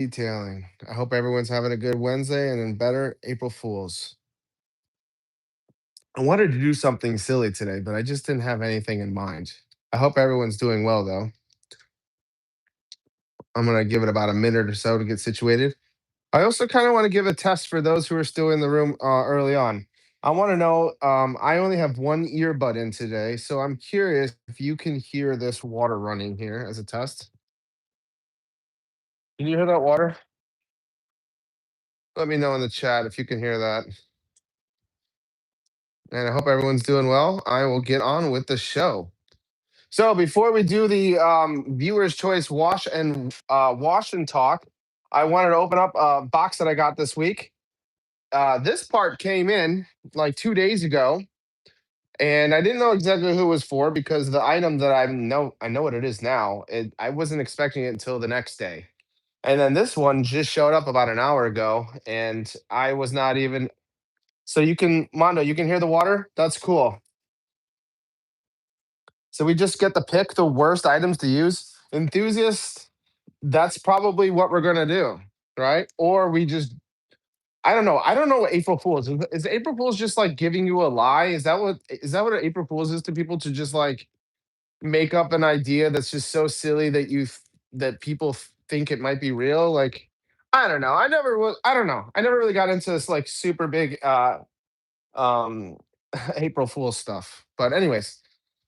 Detailing. I hope everyone's having a good Wednesday and then better April Fools. I wanted to do something silly today, but I just didn't have anything in mind. I hope everyone's doing well though. I'm gonna give it about a minute or so to get situated. I also kind of want to give a test for those who are still in the room early on. I want to know. I only have one earbud in today, so I'm curious if you can hear this water running here as a test. Can you hear that water? Let me know in the chat if you can hear that. And I hope everyone's doing well. I will get on with the show. So before we do the viewers' choice wash and talk, I wanted to open up a box that I got this week. This part came in like 2 days ago, and I didn't know exactly who it was for because the item that I know what it is now. I wasn't expecting it until the next day, and then this one just showed up about an hour ago, and I was not even. So you can Mondo, you can hear the water. That's cool. So we just get to pick the worst items to use. Enthusiasts, that's probably what we're gonna do, right? Or we just I don't know. I don't know what April Fools is. Is April Fools just like giving you a lie? Is that what an April Fools is to people to just like make up an idea that's just so silly that that people think it might be real? Like I don't know. I don't know. I never really got into this like super big um April Fool's stuff. But anyways,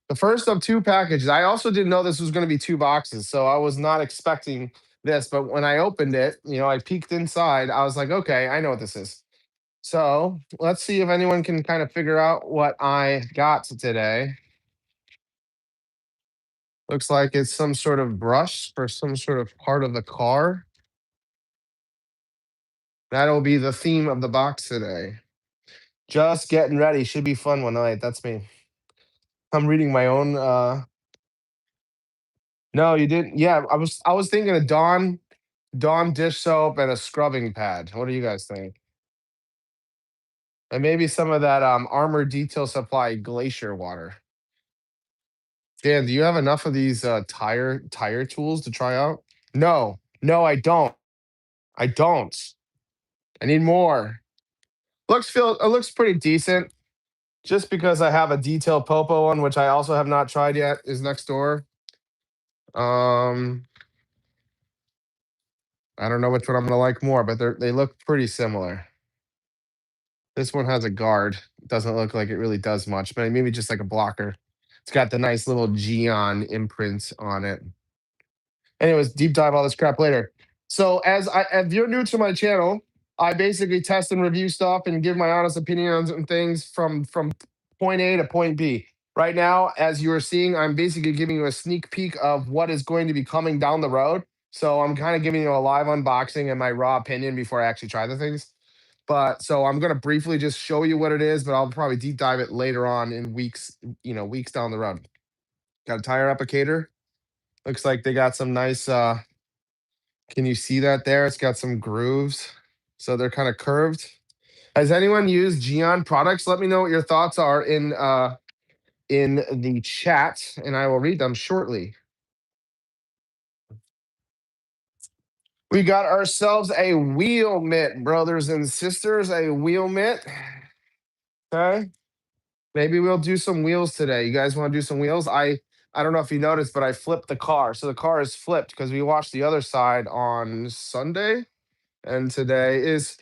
the first of two packages. I also didn't know this was going to be two boxes, so I was not expecting this. But when I opened it, I peeked inside. I was like, okay, I know what this is. So let's see if anyone can kind of figure out what I got today. Looks like it's some sort of brush for some sort of part of the car. That'll be the theme of the box today. Just getting ready. Should be fun one night. That's me. I'm reading my own no, you didn't. Yeah, I was thinking of Dawn dish soap and a scrubbing pad. What do you guys think? And maybe some of that Armor Detail Supply glacier water. Dan, do you have enough of these tire tools to try out? No, no, I don't. I don't. I need more. It looks pretty decent. Just because I have a detail popo one, which I also have not tried yet, is next door. Um, I don't know which one I'm gonna like more, but they look pretty similar. This one has a guard. Doesn't look like it really does much, but maybe just like a blocker. It's got the nice little Geon imprint on it. Anyways, deep dive all this crap later. So if you're new to my channel, I basically test and review stuff and give my honest opinions on things from point A to point B. Right now, as you are seeing, I'm basically giving you a sneak peek of what is going to be coming down the road. So I'm kind of giving you a live unboxing and my raw opinion before I actually try the things. But so I'm gonna briefly just show you what it is, but I'll probably deep dive it later on in weeks, weeks down the road. Got a tire applicator. Looks like they got some nice can you see that there? It's got some grooves. So they're kind of curved. Has anyone used Geon products? Let me know what your thoughts are in the chat, and I will read them shortly. We got ourselves a wheel mitt, brothers and sisters, a wheel mitt. Okay. Maybe we'll do some wheels today. You guys want to do some wheels? I don't know if you noticed, but I flipped the car. So the car is flipped because we watched the other side on Sunday, and today is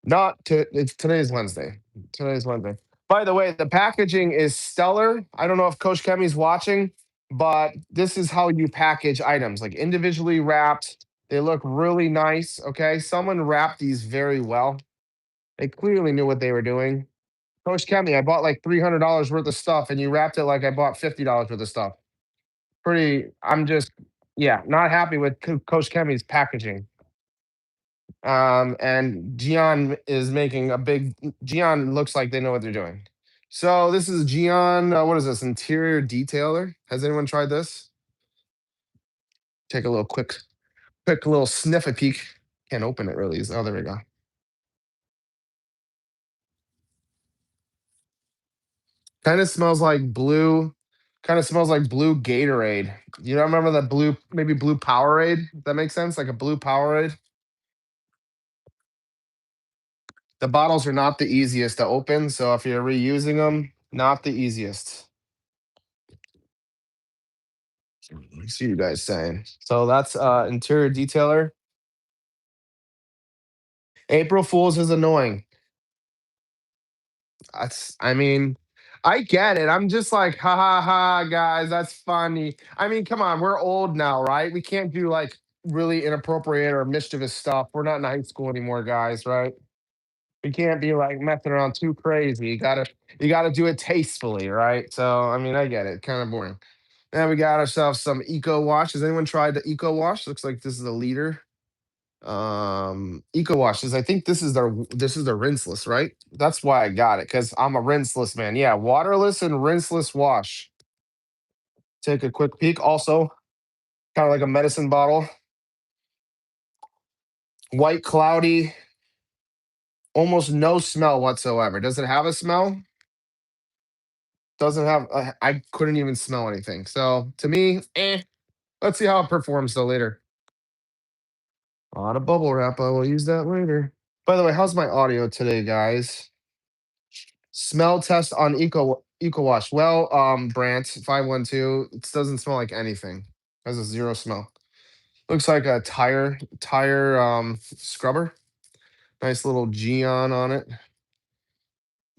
not to it's today's Wednesday. Today's Wednesday. By the way, the packaging is stellar. I don't know if Coach Kemi's watching, but this is how you package items, like individually wrapped. They look really nice. Okay. Someone wrapped these very well. They clearly knew what they were doing. Coach Kemi, I bought like $300 worth of stuff and you wrapped it like I bought $50 worth of stuff. I'm just, yeah, not happy with Coach Kemi's packaging. And Geon is making a big, Geon looks like they know what they're doing. So this is Geon, what is this, interior detailer? Has anyone tried this? Take a little quick little sniff a peek. Can't open it really. Oh, there we go. Kind of smells like blue. Kind of smells like blue Gatorade. You know, remember that blue, maybe blue Powerade? That makes sense, like a blue Powerade. The bottles are not the easiest to open, so if you're reusing them, not the easiest. I see you guys saying. So that's interior detailer. April Fools is annoying. I mean, I get it. I'm just like, ha ha ha, guys, that's funny. I mean, come on, we're old now, right? We can't do like really inappropriate or mischievous stuff. We're not in high school anymore, guys, right? We can't be like messing around too crazy. You gotta do it tastefully, right? So I mean, I get it. Kind of boring. Now we got ourselves some Eco Wash. Has anyone tried the Eco Wash? Looks like this is a liter. Eco Washes. I think this is their rinseless, right? That's why I got it, because I'm a rinseless man. Yeah, waterless and rinseless wash. Take a quick peek. Also, kind of like a medicine bottle. White, cloudy, almost no smell whatsoever. Does it have a smell? Doesn't have. I couldn't even smell anything. So to me, eh. Let's see how it performs though later. A lot of bubble wrap. I will use that later. By the way, how's my audio today, guys? Smell test on Eco Wash. Well, Brant 512. It doesn't smell like anything. Has a zero smell. Looks like a tire scrubber. Nice little Geon on it.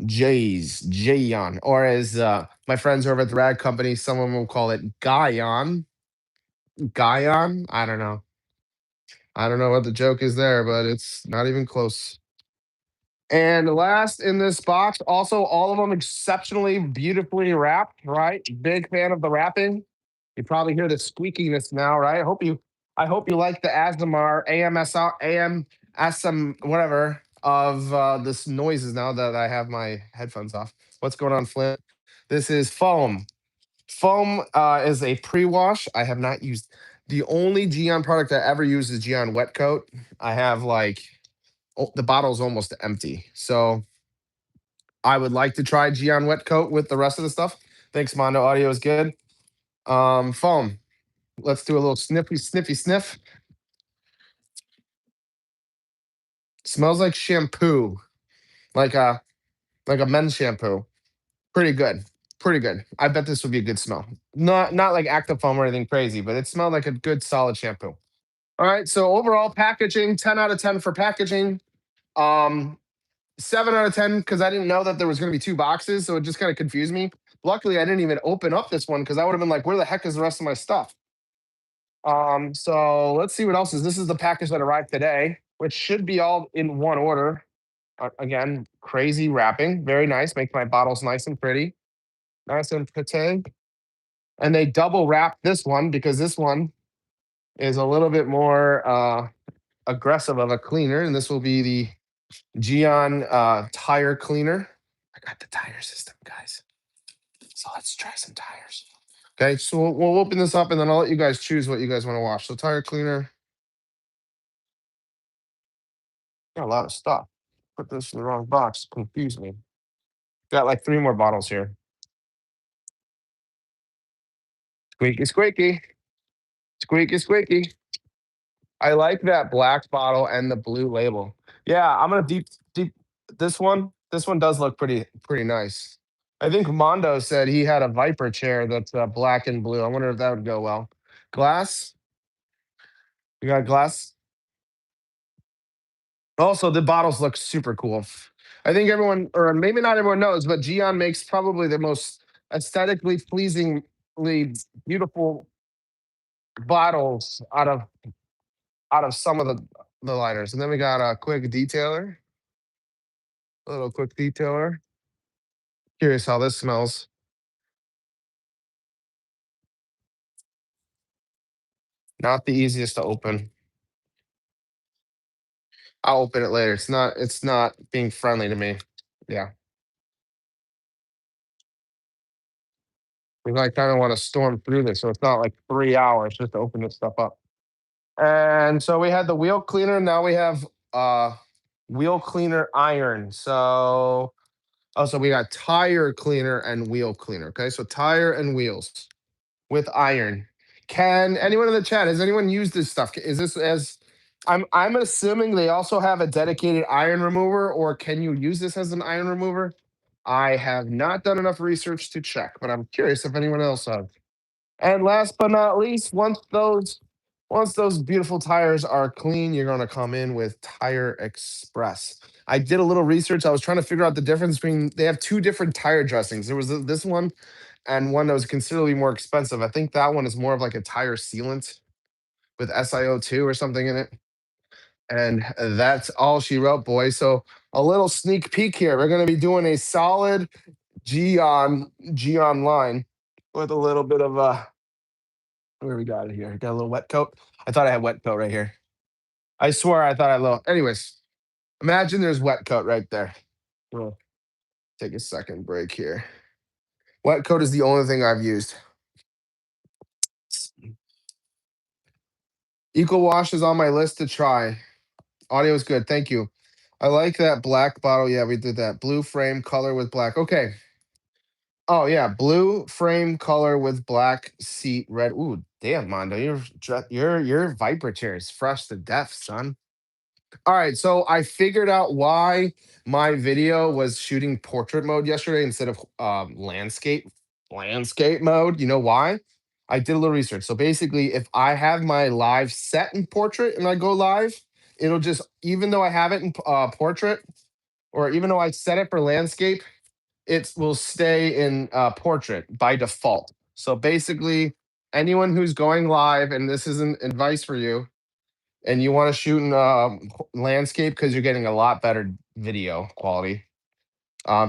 Jayon, or as my friends over at the rag company, someone will call it Guyon. Guyon. I don't know what the joke is there, but it's not even close. And last in this box, also all of them exceptionally beautifully wrapped, right? Big fan of the wrapping. You probably hear the squeakiness now, right? I hope you like the ASMR, AMSR, AMSM, whatever of this noises now that I have my headphones off. What's going on, Flint? This is foam. Foam is a pre-wash. I have not used the only Geon product I ever use is Geon Wet Coat. I have like the bottle's almost empty. So I would like to try Geon Wet Coat with the rest of the stuff. Thanks, Mondo. Audio is good. Foam. Let's do a little sniffy sniff. Smells like shampoo, like a men's shampoo. Pretty good. Pretty good. I bet this would be a good smell. Not like active foam or anything crazy, but it smelled like a good solid shampoo. All right. So overall packaging, 10 out of 10 for packaging. Um, 7 out of 10 because I didn't know that there was going to be two boxes, so it just kind of confused me. Luckily, I didn't even open up this one because I would have been like, "Where the heck is the rest of my stuff?" So let's see what else is. This is the package that arrived today, which should be all in one order. Again, crazy wrapping, very nice. Make my bottles nice and pretty, nice and pretty. And they double wrap this one because this one is a little bit more aggressive of a cleaner, and this will be the Geon tire cleaner. I got the tire system, guys. So let's try some tires. Okay, so we'll open this up and then I'll let you guys choose what you guys want to wash. So tire cleaner, got a lot of stuff. Put this in the wrong box. Confuse me. Got like three more bottles here. Squeaky, squeaky, squeaky, squeaky. I like that black bottle and the blue label. Yeah, I'm gonna deep this one. This one does look pretty nice. I think Mondo said he had a Viper chair that's black and blue. I wonder if that would go well. Glass. You got glass. Also, the bottles look super cool. I think everyone, or maybe not everyone knows, but Geon makes probably the most aesthetically pleasingly beautiful bottles out of some of the liners. And then we got a quick detailer, a little quick detailer. Curious how this smells. Not the easiest to open. I'll open it later. It's not being friendly to me. Yeah. Because I kind of want to storm through this, so it's not like 3 hours just to open this stuff up. And so we had the wheel cleaner. Now we have uh wheel cleaner iron. So also we got tire cleaner and wheel cleaner. Okay, so tire and wheels with iron. Can anyone in the chat, has anyone used this stuff? Is this as I'm assuming they also have a dedicated iron remover, or can you use this as an iron remover? I have not done enough research to check, but I'm curious if anyone else has. And last but not least, once those beautiful tires are clean, you're gonna come in with Tire Express. I did a little research. I was trying to figure out the difference between they have two different tire dressings. There was this one and one that was considerably more expensive. I think that one is more of like a tire sealant with SiO2 or something in it. And that's all she wrote, boys. So a little sneak peek here. We're gonna be doing a solid G on line with a little bit of where we got it here. Got a little wet coat. I thought I had wet coat right here. I swear I thought I had a little. Anyways, imagine there's wet coat right there. We'll take a second break here. Wet coat is the only thing I've used. Eco Wash is on my list to try. Audio is good. Thank you. I like that black bottle. Yeah, we did that. Blue frame color with black. Okay. Oh yeah, blue frame color with black seat red. Ooh, damn, Mondo, your Viper chair is fresh to death, son. All right, so I figured out why my video was shooting portrait mode yesterday instead of landscape mode. You know why? I did a little research. So basically, if I have my live set in portrait and I go live, it'll just even though I have it in portrait or even though I set it for landscape, it will stay in portrait by default. So basically, anyone who's going live, and this isn't advice for you, and you want to shoot in landscape because you're getting a lot better video quality.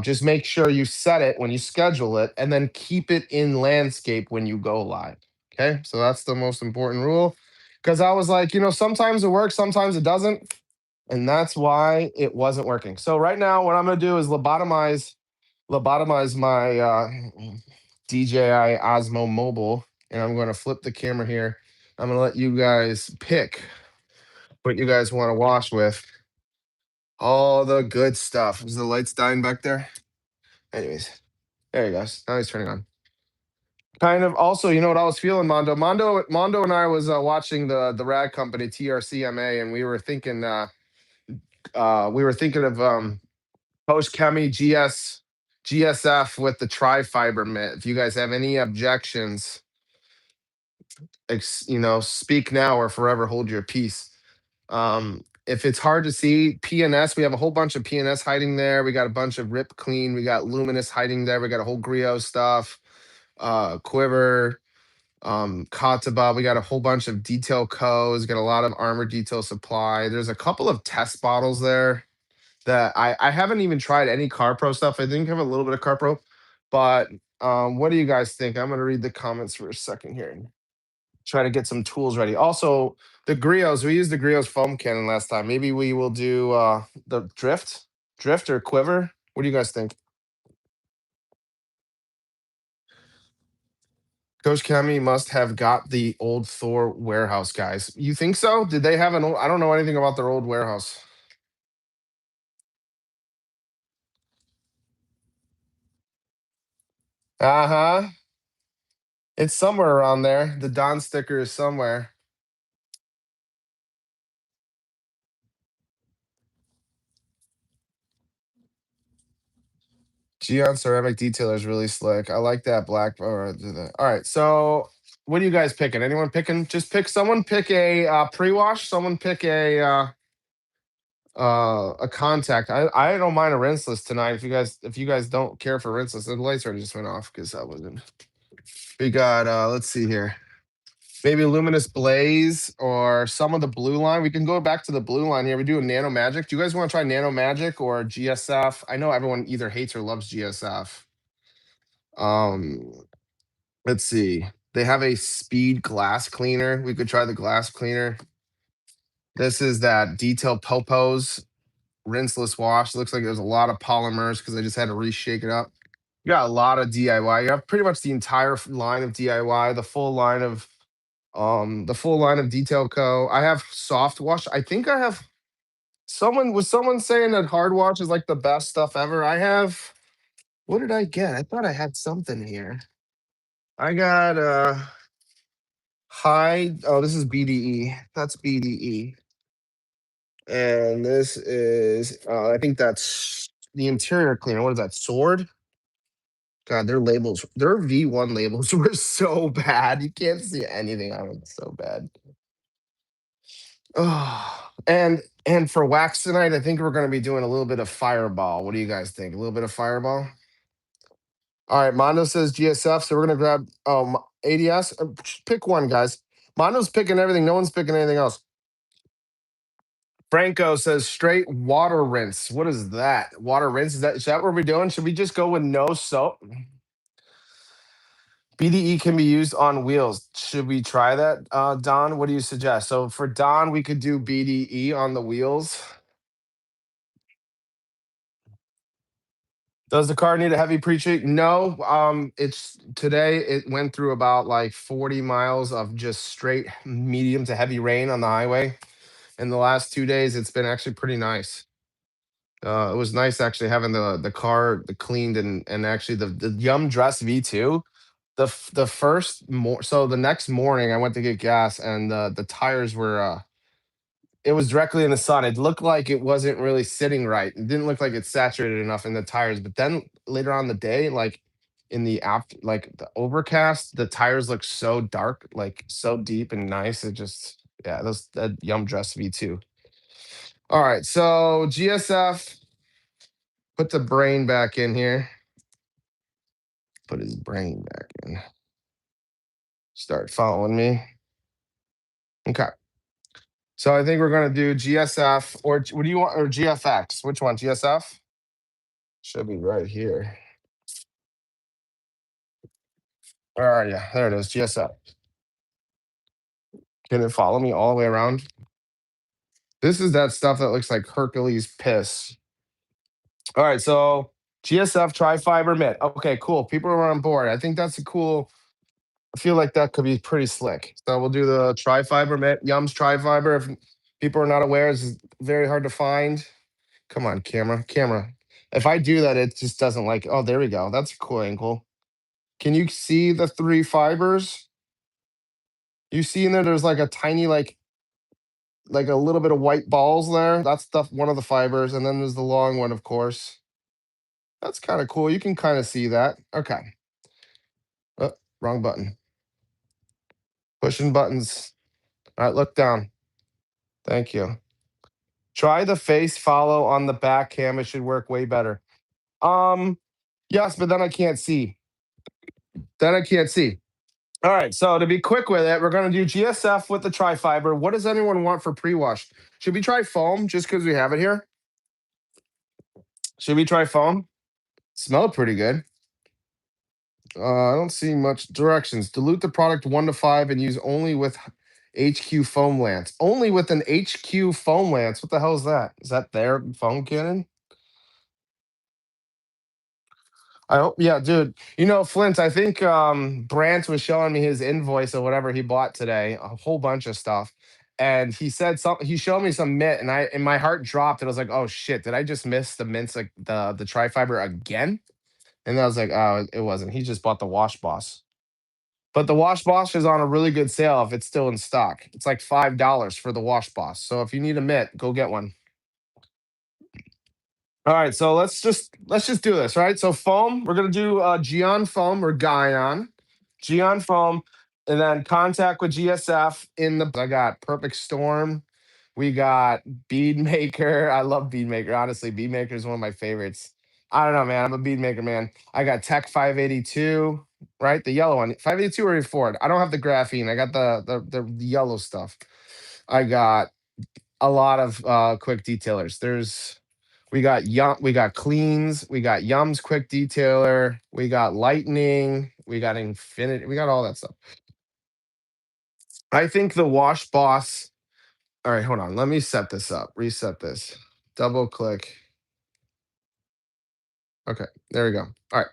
Just make sure you set it when you schedule it, and then keep it in landscape when you go live. Okay, so that's the most important rule. Because I was like, sometimes it works, sometimes it doesn't, and that's why it wasn't working. So right now, what I'm gonna do is lobotomize my DJI Osmo Mobile, and I'm gonna flip the camera here. I'm gonna let you guys pick what you guys want to wash with. All the good stuff. Is the lights dying back there? Anyways, there you go. Now he's turning on. Kind of. Also, you know what I was feeling, Mondo. Mondo and I was watching the Rad Company TRCMA, and we were thinking of Post Chemi GSF with the tri-fiber mitt. If you guys have any objections, speak now or forever hold your peace. If it's hard to see PNS, we have a whole bunch of PNS hiding there. We got a bunch of Rip Clean. We got Luminous hiding there. We got a whole Griot stuff, Quiver, Kataba. We got a whole bunch of Detail Co's. Got a lot of Armor Detail Supply. There's a couple of test bottles there that I haven't even tried any CarPro stuff. I think I have a little bit of CarPro, but what do you guys think? I'm gonna read the comments for a second here and try to get some tools ready. Also, the griots, we used the griots foam cannon last time. Maybe we will do the drift or quiver. What do you guys think? Coach Kemi must have got the old Thor warehouse, guys. You think so? Did they have an old? I don't know anything about their old warehouse. Uh huh. It's somewhere around there. The Don sticker is somewhere. Gion ceramic detailer is really slick. I like that black. All right, so what are you guys picking? Anyone picking? Just pick someone. Pick a pre-wash. Someone pick a contact. I don't mind a rinseless tonight. If you guys don't care for rinseless, the lights already just went off because I wasn't. We got let's see here. Maybe Luminous Blaze or some of the blue line. We can go back to the blue line here. We do a Nano Magic. Do you guys want to try Nano Magic or GSF? I know everyone either hates or loves GSF. Um, let's see. They have a speed glass cleaner. We could try the glass cleaner. This is that Detail Popos rinseless wash. Looks like there's a lot of polymers because I just had to reshake it up. You got a lot of DIY. You have pretty much the entire line of DIY, the full line of Detail Co. I have soft wash. I think I have someone saying that hard wash is like the best stuff ever. I have what did I get? I thought I had something here. I got high. Oh, this is BDE. That's BDE. And this is, I think that's the interior cleaner. What is that? Sword? God, their labels, their V1 labels were so bad. You can't see anything on them. So bad. Oh, and for wax tonight, I think we're going to be doing a little bit of Fireball. What do you guys think? A little bit of Fireball? All right, Mondo says GSF, so we're gonna grab ADS. Pick one, guys. Mondo's picking everything. No one's picking anything else. Franco says straight water rinse. What is that? Water rinse? Is that what we're doing? Should we just go with no soap? BDE can be used on wheels. Should we try that, Don? What do you suggest? So for Don, we could do BDE on the wheels. Does the car need a heavy pre-treat? No. It's today. It went through about like 40 miles of just straight medium to heavy rain on the highway. In the last 2 days, it's been actually pretty nice. It was nice actually having the car cleaned and actually the Yum Dress V2. The so the next morning I went to get gas and the tires were it was directly in the sun. It looked like it wasn't really sitting right. It didn't look like it's saturated enough in the tires. But then later on the day, like in the after, like the overcast, the tires look so dark, like so deep and nice. It just, yeah, those that Yum Dress V2. All right, so GSF, put the brain back in here. Put his brain back in. Start following me. Okay. So I think we're gonna do GSF or what do you want or GFX? Which one? GSF? Should be right here. Where are you? There it is. GSF. Can it follow me all the way around? This is that stuff that looks like Hercules piss. All right, so GSF tri-fiber mitt. Okay, cool. People are on board. I think that's a cool. I feel like that could be pretty slick. So we'll do the tri-fiber mitt. Yum's tri-fiber. If people are not aware, it's very hard to find. Come on, camera. If I do that, it just doesn't like. Oh, there we go. That's a cool angle. Can you see the three fibers? You see in there? There's like a tiny like a little bit of white balls there. That's one of the fibers, and then there's the long one, of course. That's kind of cool. You can kind of see that. Okay. Oh, wrong button. Pushing buttons. All right, look down. Thank you. Try the face follow on the back cam. It should work way better. Yes, but then I can't see. Then I can't see. All right, so to be quick with it, we're going to do GSF with the tri-fiber. What does anyone want for pre-wash? Should we try foam just because we have it here? Should we try foam? Smelled pretty good. I don't see much directions. Dilute the product 1 to 5 and use only with HQ foam lance. Only with an HQ foam lance. What the hell is that? Is that their foam cannon? I hope, yeah, dude. You know, Flint, I think Brant was showing me his invoice of whatever he bought today, a whole bunch of stuff. And he said something, he showed me some mint, and my heart dropped. And I was like, oh shit, did I just miss the mints, like the tri-fiber again? And I was like, oh, it wasn't. He just bought the Wash Boss. But the Wash Boss is on a really good sale if it's still in stock. It's like $5 for the Wash Boss. So if you need a mitt, go get one. All right, so let's just do this. All right, so foam, we're gonna do Geon foam or Guyon, Geon foam, and then contact with GSF in the. I got Perfect Storm, we got Bead Maker. I love Bead Maker. Honestly, Bead Maker is one of my favorites. I don't know, man. I'm a Bead Maker man. I got Tech 582, right? The yellow one, 582 or Ford. I don't have the graphene. I got the yellow stuff. I got a lot of quick detailers. We got cleans, we got Yum's quick detailer, we got lightning, we got infinity, we got all that stuff. I think the Wash Boss. All right, hold on. Let me set this up. Reset this. Double click. Okay, there we go. All right.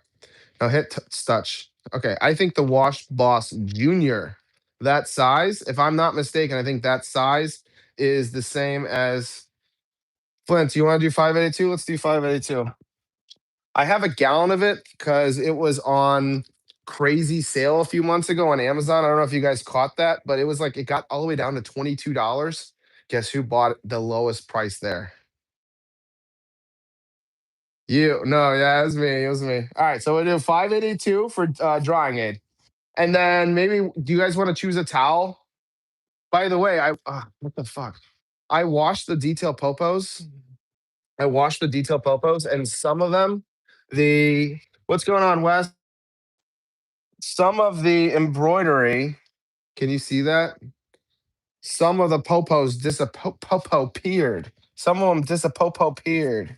Now hit touch. Okay, I think the Wash Boss Junior, that size, if I'm not mistaken, I think that size is the same as Flint. You want to do 582? Let's do 582. I have a gallon of it because it was on crazy sale a few months ago on Amazon. I don't know if you guys caught that, but it was like it got all the way down to $22. Guess who bought the lowest price there? You. No, yeah, it was me. It was me. All right, so we do 582 for drying aid. And then maybe do you guys want to choose a towel? By the way, I what the fuck? I washed the detail popos. I washed the detail popos, and some of them, the what's going on, Wes? Some of the embroidery. Can you see that? Some of the popos disappeared. Some of them disappeared.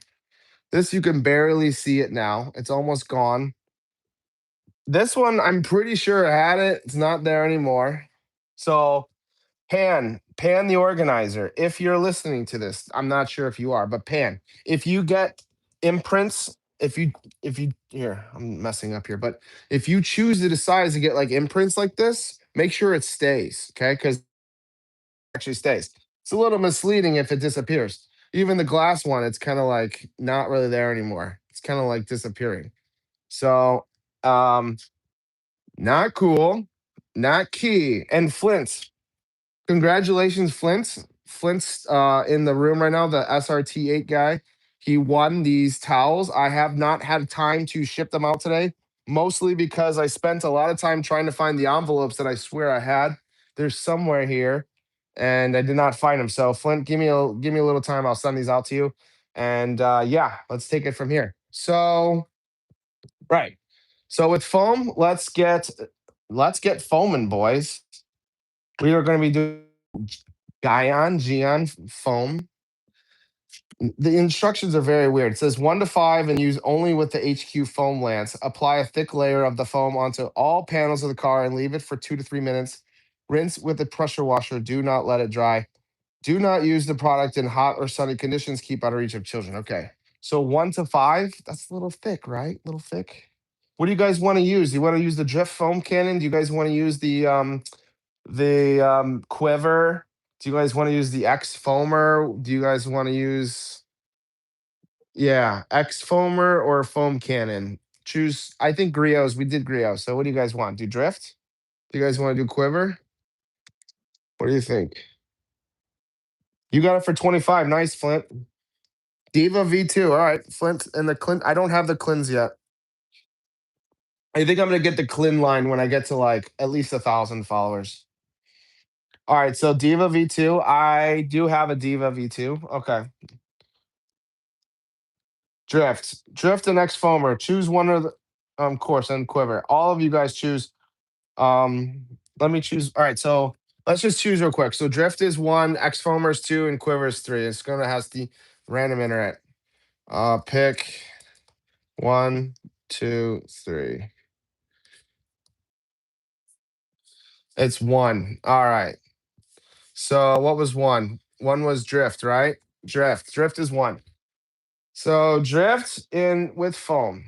This you can barely see it now. It's almost gone. This one, I'm pretty sure I had it. It's not there anymore. So Pan the organizer, if you're listening to this, I'm not sure if you are, but Pan, if you get imprints, if you here, I'm messing up here, but if you choose to decide to get like imprints like this, make sure it stays, okay? Because actually stays. It's a little misleading if it disappears. Even the glass one, it's kind of like not really there anymore. It's kind of like disappearing. So, um, not cool, not key. And Flint, congratulations, Flint. Flint's in the room right now, the SRT8 guy. He won these towels. I have not had time to ship them out today, mostly because I spent a lot of time trying to find the envelopes that I swear I had. They're somewhere here, and I did not find them. So Flint, give me a little time. I'll send these out to you. And yeah, let's take it from here. So right. So with foam, let's get foaming, boys. We are going to be doing Gion foam. The instructions are very weird. It says 1 to 5 and use only with the HQ foam lance. Apply a thick layer of the foam onto all panels of the car and leave it for 2 to 3 minutes. Rinse with a pressure washer. Do not let it dry. Do not use the product in hot or sunny conditions. Keep out of reach of children. Okay. So 1 to 5, that's a little thick, right? A little thick. What do you guys want to use? Do you want to use the drift foam cannon? Do you guys want to use the quiver? Do you guys want to use the X foamer? Do you guys want to use, yeah, X foamer or foam cannon? Choose. I think Griots. We did Griot. So what do you guys want? Do drift? Do you guys want to do quiver? What do you think? You got it for 25. Nice, Flint. Diva V2. All right, Flint and the Clint. I don't have the Clins yet. I think I'm gonna get the Clin line when I get to like at least 1,000 followers. All right, so Diva V2. I do have a Diva V2. Okay. Drift and X foamer. Choose one of the course and quiver. All of you guys choose. Um let me choose. All right, so let's just choose real quick. So drift is one, X foamer is two, and quiver is three. It's gonna has the random internet. Pick one, two, three. It's one. All right. So what was one? One was drift, right? Drift. Drift is one. So drift in with foam.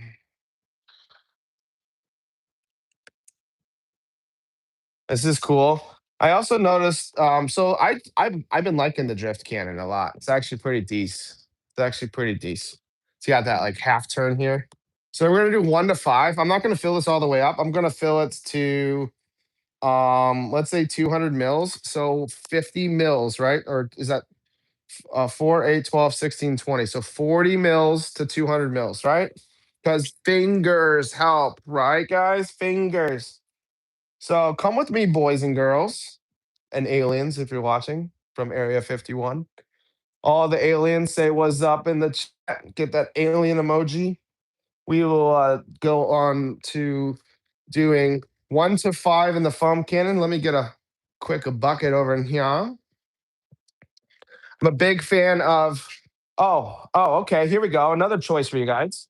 This is cool. I also noticed. So I've been liking the drift cannon a lot. It's actually pretty decent. It's actually pretty decent. It's got that like half turn here. So we're gonna do 1 to 5. I'm not gonna fill this all the way up. I'm gonna fill it to let's say 200 mils. So 50 mils, right? Or is that 4, 8, 12, 16, 20? So 40 mils to 200 mils, right? Because fingers help, right, guys? Fingers. So come with me, boys and girls, and aliens, if you're watching from Area 51. All the aliens say what's up in the chat. Get that alien emoji. We will go on to doing 1 to 5 in the foam cannon. Let me get a quick bucket over in here. I'm a big fan of. Oh, okay. Here we go. Another choice for you guys.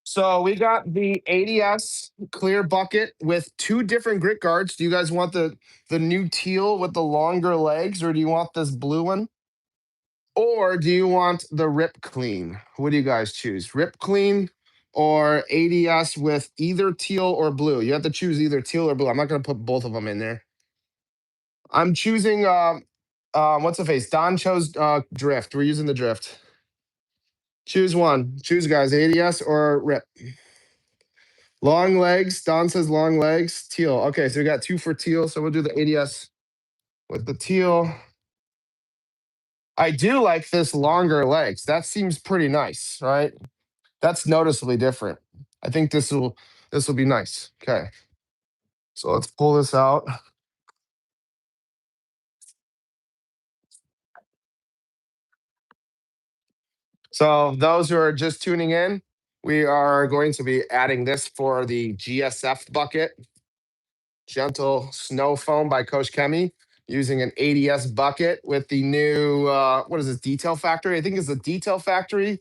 So we got the ADS clear bucket with two different grit guards. Do you guys want the new teal with the longer legs, or do you want this blue one? Or do you want the Rip Clean? What do you guys choose? Rip Clean or ADS with either teal or blue? You have to choose either teal or blue. I'm not going to put both of them in there. I'm choosing what's the face? Don chose drift. We're using the drift. Choose one. Choose guys, ADS or Rip. Long legs. Don says long legs. Teal. Okay, so we got two for teal. So we'll do the ADS with the teal. I do like this longer legs. That seems pretty nice, right? That's noticeably different. I think this will be nice. Okay. So let's pull this out. So those who are just tuning in, we are going to be adding this for the GSF bucket, Gentle Snow Foam by Coach Kemi, using an ADS bucket with the new what is this, Detail Factory? I think it's the Detail Factory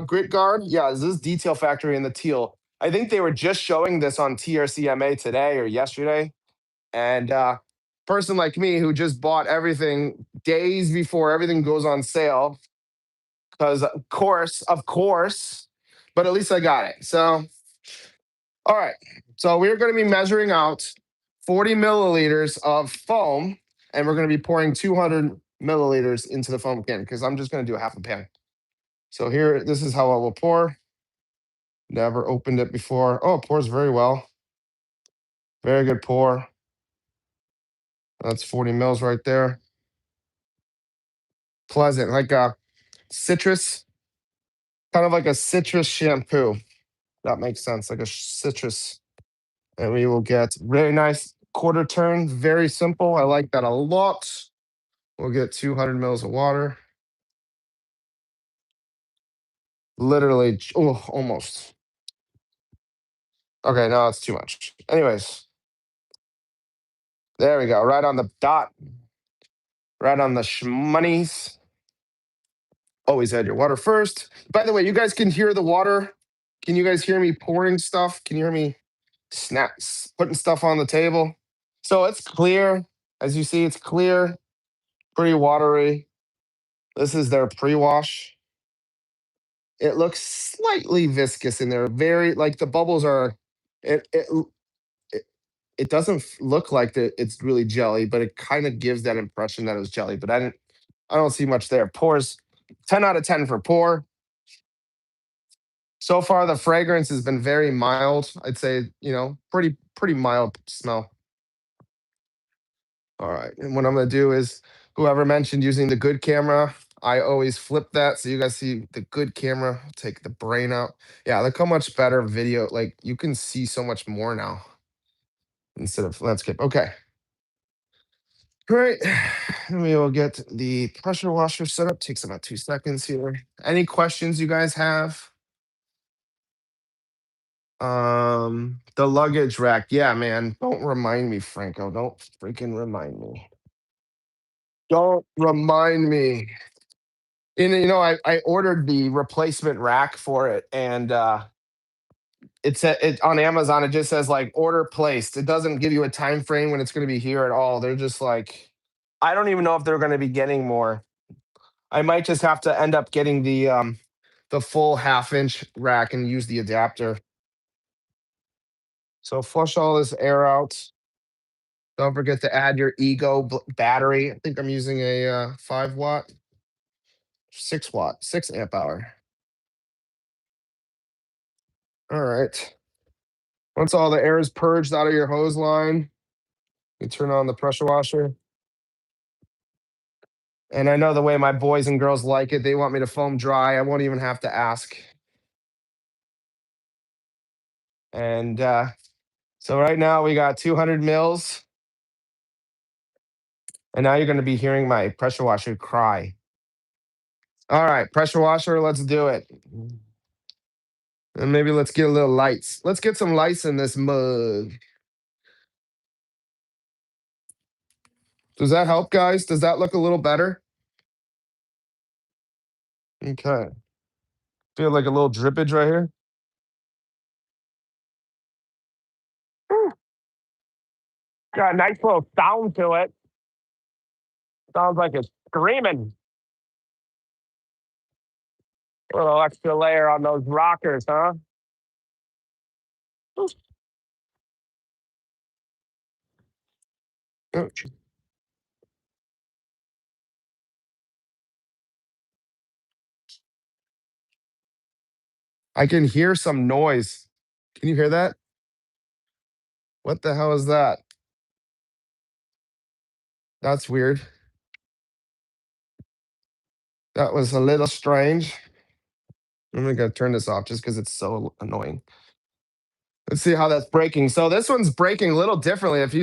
grit guard. Yeah, this is Detail Factory in the teal. I think they were just showing this on TRCMA today or yesterday. And person like me who just bought everything days before everything goes on sale, because of course, but at least I got it. So, all right. So we're going to be measuring out 40 milliliters of foam, and we're going to be pouring 200 milliliters into the foam can because I'm just going to do a half a pan. So here, this is how I will pour. Never opened it before. Oh, it pours very well. Very good pour. That's 40 mils right there. Pleasant, like a citrus, kind of like a citrus shampoo. That makes sense, like a citrus. And we will get very nice quarter turn. Very simple. I like that a lot. We'll get 200 mils of water. Literally, oh, almost. Okay, no, it's too much. Anyways, there we go. Right on the dot. Right on the shmoneys. Always add your water first. By the way, you guys can hear the water. Can you guys hear me pouring stuff? Can you hear me snaps putting stuff on the table? So it's clear. As you see, it's clear, pretty watery. This is their pre-wash. It looks slightly viscous in there. Very like the bubbles are. It it doesn't look like that it's really jelly, but it kind of gives that impression that it was jelly. But I don't see much there. Pours 10 out of 10 for pour. So far, the fragrance has been very mild. I'd say, pretty mild smell. All right. And what I'm going to do is whoever mentioned using the good camera, I always flip that so you guys see the good camera. Take the brain out. Yeah, look how much better video. Like you can see so much more now instead of landscape. Okay. Great. And we will get the pressure washer set up. Takes about 2 seconds here. Any questions you guys have? The luggage rack. Yeah, man. Don't remind me, Franco. Don't freaking remind me. Don't remind me. And I ordered the replacement rack for it, and it on Amazon. It just says like order placed. It doesn't give you a time frame when it's going to be here at all. They're just like, I don't even know if they're going to be getting more. I might just have to end up getting the full half-inch rack and use the adapter. So flush all this air out. Don't forget to add your Ego battery. I think I'm using a 5 watt, 6 watt, 6 amp hour. All right. Once all the air is purged out of your hose line, you turn on the pressure washer. And I know the way my boys and girls like it. They want me to foam dry. I won't even have to ask. And so right now we got 200 mils. And now you're going to be hearing my pressure washer cry. All right, pressure washer, let's do it. And maybe let's get a little lights. Let's get some lights in this mug. Does that help, guys? Does that look a little better? Okay. Feel like a little drippage right here. Got a nice little sound to it. Sounds like it's screaming. A little extra layer on those rockers, huh? I can hear some noise. Can you hear that? What the hell is that? That's weird. That was a little strange. I'm gonna turn this off just because it's so annoying. Let's see how that's breaking. So this one's breaking a little differently. If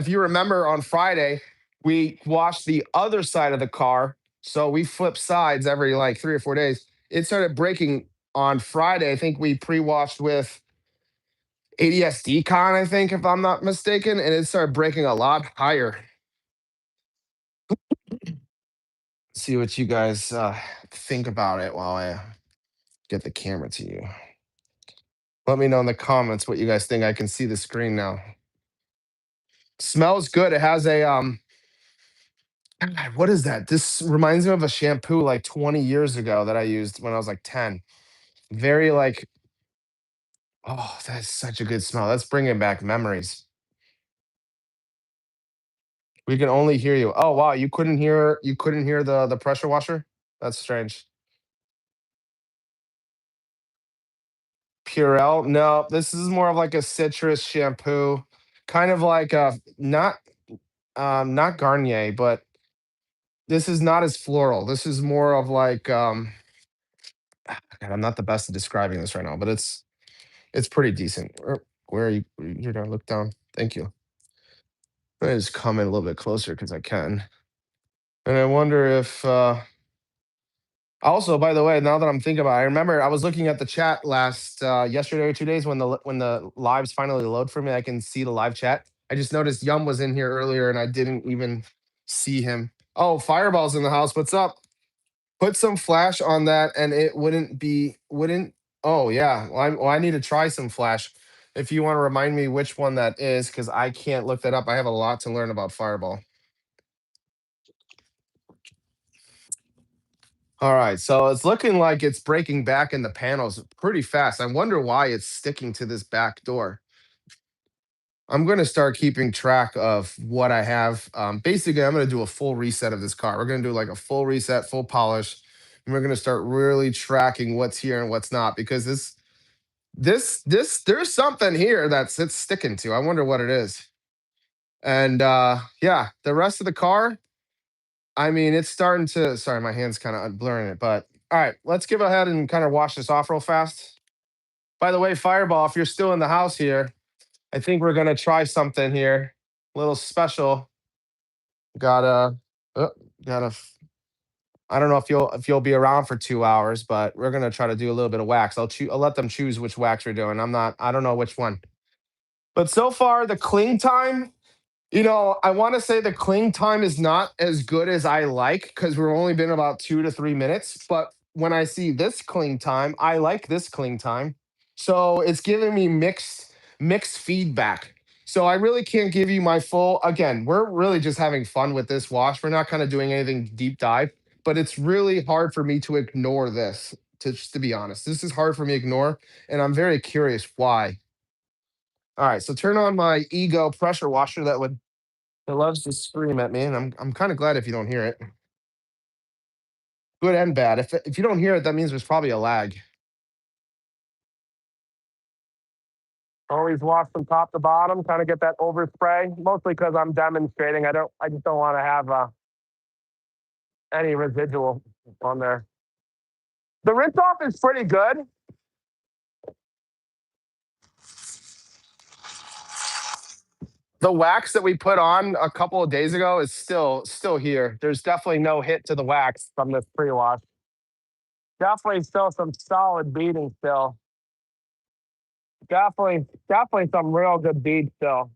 you remember on Friday, we washed the other side of the car. So we flip sides every like 3 or 4 days. It started breaking on Friday. I think we pre-washed with ADS Decon, I think, if I'm not mistaken, and it started breaking a lot higher. See what you guys think about it while I get the camera to you. Let me know in the comments what you guys think. I can see the screen now. Smells good. It has a God, what is that? This reminds me of a shampoo like 20 years ago that I used when I was like 10. Very like, oh, that's such a good smell. That's bringing back memories. We can only hear you. Oh wow, you couldn't hear the pressure washer? That's strange. Purell? No, this is more of like a citrus shampoo. Kind of like not Garnier, but this is not as floral. This is more of like God, I'm not the best at describing this right now, but it's pretty decent. Where are you? You're gonna look down. Thank you. I just come in a little bit closer because I can. And I wonder if also, by the way, now that I'm thinking about it, I remember I was looking at the chat last yesterday or 2 days when the lives finally load for me. I can see the live chat. I just noticed Yum was in here earlier and I didn't even see him. Oh, Fireball's in the house. What's up? Put some flash on that and it wouldn't. Oh yeah, well, I need to try some flash. If you want to remind me which one that is, because I can't look that up. I have a lot to learn about Fireball. All right, so it's looking like it's breaking back in the panels pretty fast. I wonder why it's sticking to this back door. I'm going to start keeping track of what I have. Basically, I'm going to do a full reset of this car. We're going to do like a full reset, full polish, and we're going to start really tracking what's here and what's not because this there's something here that's it's sticking to. I wonder what it is. And yeah, the rest of the car, I mean, it's starting to sorry, my hand's kind of blurring it, but all right, let's give ahead and kind of wash this off real fast. By the way, Fireball, if you're still in the house here, I think we're gonna try something here. A little special. Gotta uh, gotta I don't know if you'll be around for 2 hours, but we're gonna try to do a little bit of wax. I'll let them choose which wax we're doing. I don't know which one. But so far, the cling time, I want to say the cling time is not as good as I like because we've only been about 2 to 3 minutes. But when I see this cling time, I like this cling time. So it's giving me mixed feedback. So I really can't give you my full. Again, we're really just having fun with this wash. We're not kind of doing anything deep dive, but it's really hard for me to ignore this. To be honest, this is hard for me to ignore, and I'm very curious why. All right, so turn on my ego pressure washer that loves to scream at me, and I'm kind of glad if you don't hear it. Good and bad. If you don't hear it, that means there's probably a lag. Always wash from top to bottom, kind of get that overspray. Mostly because I'm demonstrating. I just don't want to have any residual on there. The rinse off is pretty good. The wax that we put on a couple of days ago is still here. There's definitely no hit to the wax from this pre-wash. Definitely still some solid beating still. Definitely some real good beads still.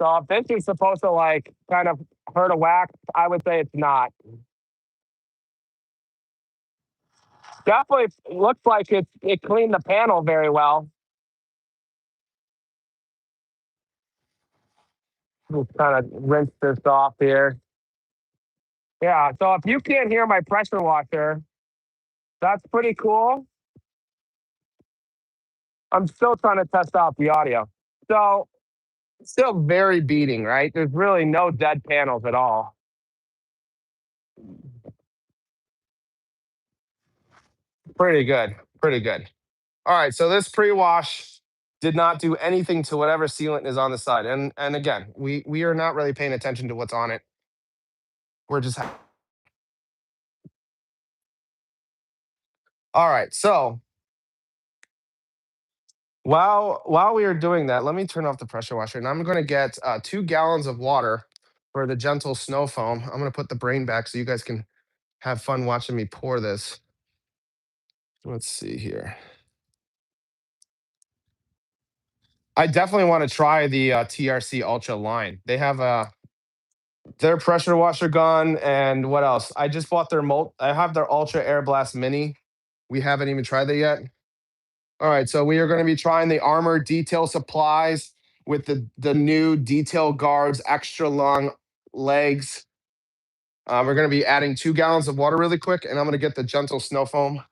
So if this is supposed to like kind of hurt a wax, I would say it's not. Definitely looks like it cleaned the panel very well. Just kind of rinse this off here. Yeah, so if you can't hear my pressure washer, that's pretty cool. I'm still trying to test out the audio. So still very beating, right? There's really no dead panels at all. Pretty good. Pretty good. All right, so this pre-wash did not do anything to whatever sealant is on the side. And again, we are not really paying attention to what's on it. We're just All right. So while we are doing that, let me turn off the pressure washer, and I'm going to get 2 gallons of water for the gentle snow foam. I'm going to put the brain back so you guys can have fun watching me pour this. Let's see here. I definitely want to try the TRC Ultra line. They have their pressure washer gun, and what else? I just bought their I have their Ultra Air Blast Mini. We haven't even tried that yet. All right, so we are going to be trying the Armor Detail Supplies with the new detail guards, extra long legs. We're going to be adding 2 gallons of water really quick, and I'm going to get the gentle snow foam.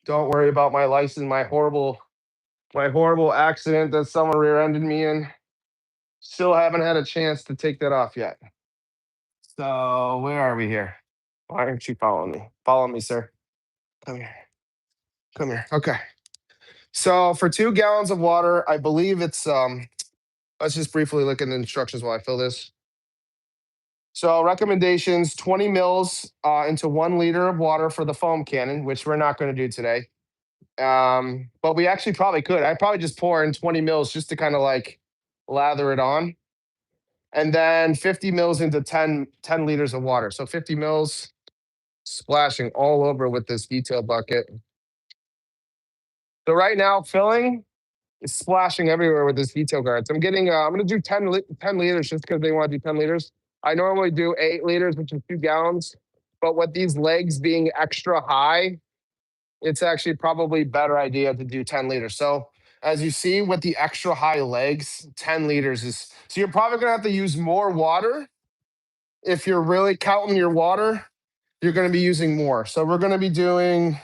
Don't worry about my license, my horrible accident that someone rear-ended me in. Still haven't had a chance to take that off yet. So where are we here? Why aren't you following me? Follow me, sir. Come here. Come here. Okay. So for 2 gallons of water, I believe it's let's just briefly look at the instructions while I fill this. So recommendations: 20 mils into 1 liter of water for the foam cannon, which we're not going to do today. But we actually probably could. I'd probably just pour in 20 mils just to kind of like lather it on. And then 50 mils into 10 liters of water. So 50 mils splashing all over with this detail bucket. So right now, filling is splashing everywhere with this detail guards. I'm going to do 10 liters just because they want to do 10 liters. I normally do 8 liters, which is 2 gallons. But with these legs being extra high, it's actually probably a better idea to do 10 liters. So as you see with the extra high legs, 10 liters is, so you're probably going to have to use more water. If you're really counting your water, you're going to be using more. So we're going to be doing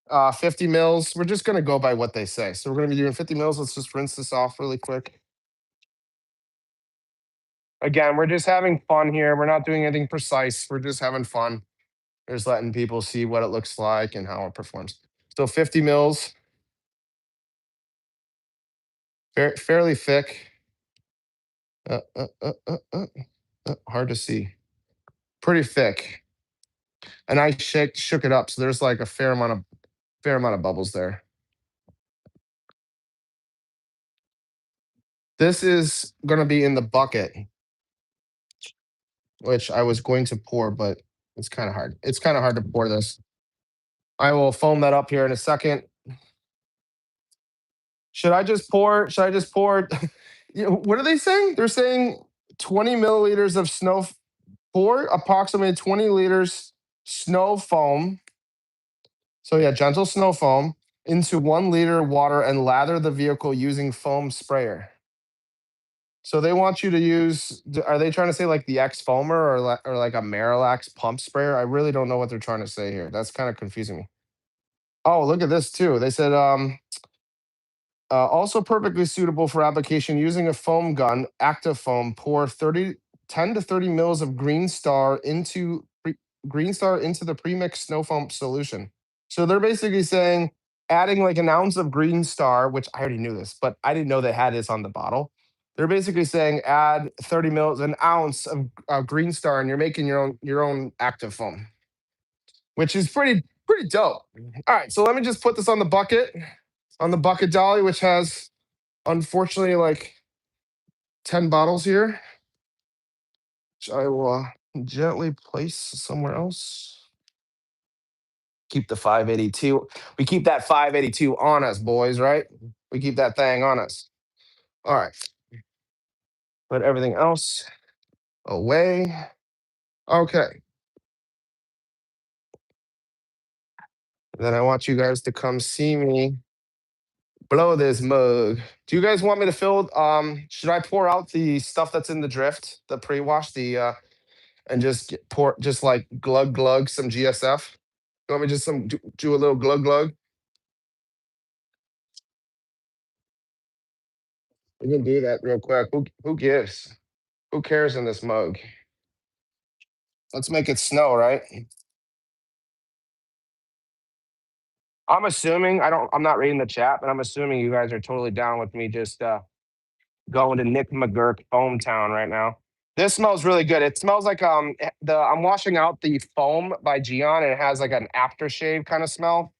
50 mils. We're just going to go by what they say. So we're going to be doing 50 mils. Let's just rinse this off really quick. Again, we're just having fun here. We're not doing anything precise. We're just having fun. We're just letting people see what it looks like and how it performs. So 50 mils, fairly thick. Hard to see. Pretty thick. And I shook it up, so there's like a fair amount of bubbles there. This is going to be in the bucket, which I was going to pour, but it's kind of hard. It's kind of hard to pour this. I will foam that up here in a second. Should I just pour? Should I just pour? What are they saying? They're saying 20 milliliters of snow. Pour approximately 20 liters snow foam. So yeah, gentle snow foam into 1 liter water and lather the vehicle using foam sprayer. So they want you to use. Are they trying to say like the X foamer or like a Marilax pump sprayer? I really don't know what they're trying to say here. That's kind of confusing me. Oh, look at this too. They said also perfectly suitable for application using a foam gun, active foam. Pour 10 to 30 mils of Green Star into the premixed snow foam solution. So they're basically saying adding like an ounce of Green Star, which I already knew this, but I didn't know they had this on the bottle. They're basically saying add 30 mils, an ounce of Green Star, and you're making your own active foam, which is pretty dope. All right, so let me just put this on the bucket dolly, which has unfortunately like 10 bottles here, which I will gently place somewhere else. Keep the 582. We keep that 582 on us, boys, right? We keep that thing on us. All right. Put everything else away. Okay. Then I want you guys to come see me blow this mug. Do you guys want me to fill? Should I pour out the stuff that's in the drift, the pre-wash, and just pour, just like glug glug some GSF? You want me just do a little glug glug? We can do that real quick. Who gives? Who cares in this mug? Let's make it snow, right? I'm assuming I'm not reading the chat, but I'm assuming you guys are totally down with me just going to Nick McGurk hometown right now. This smells really good. It smells like the I'm washing out the foam by Gion and it has like an aftershave kind of smell.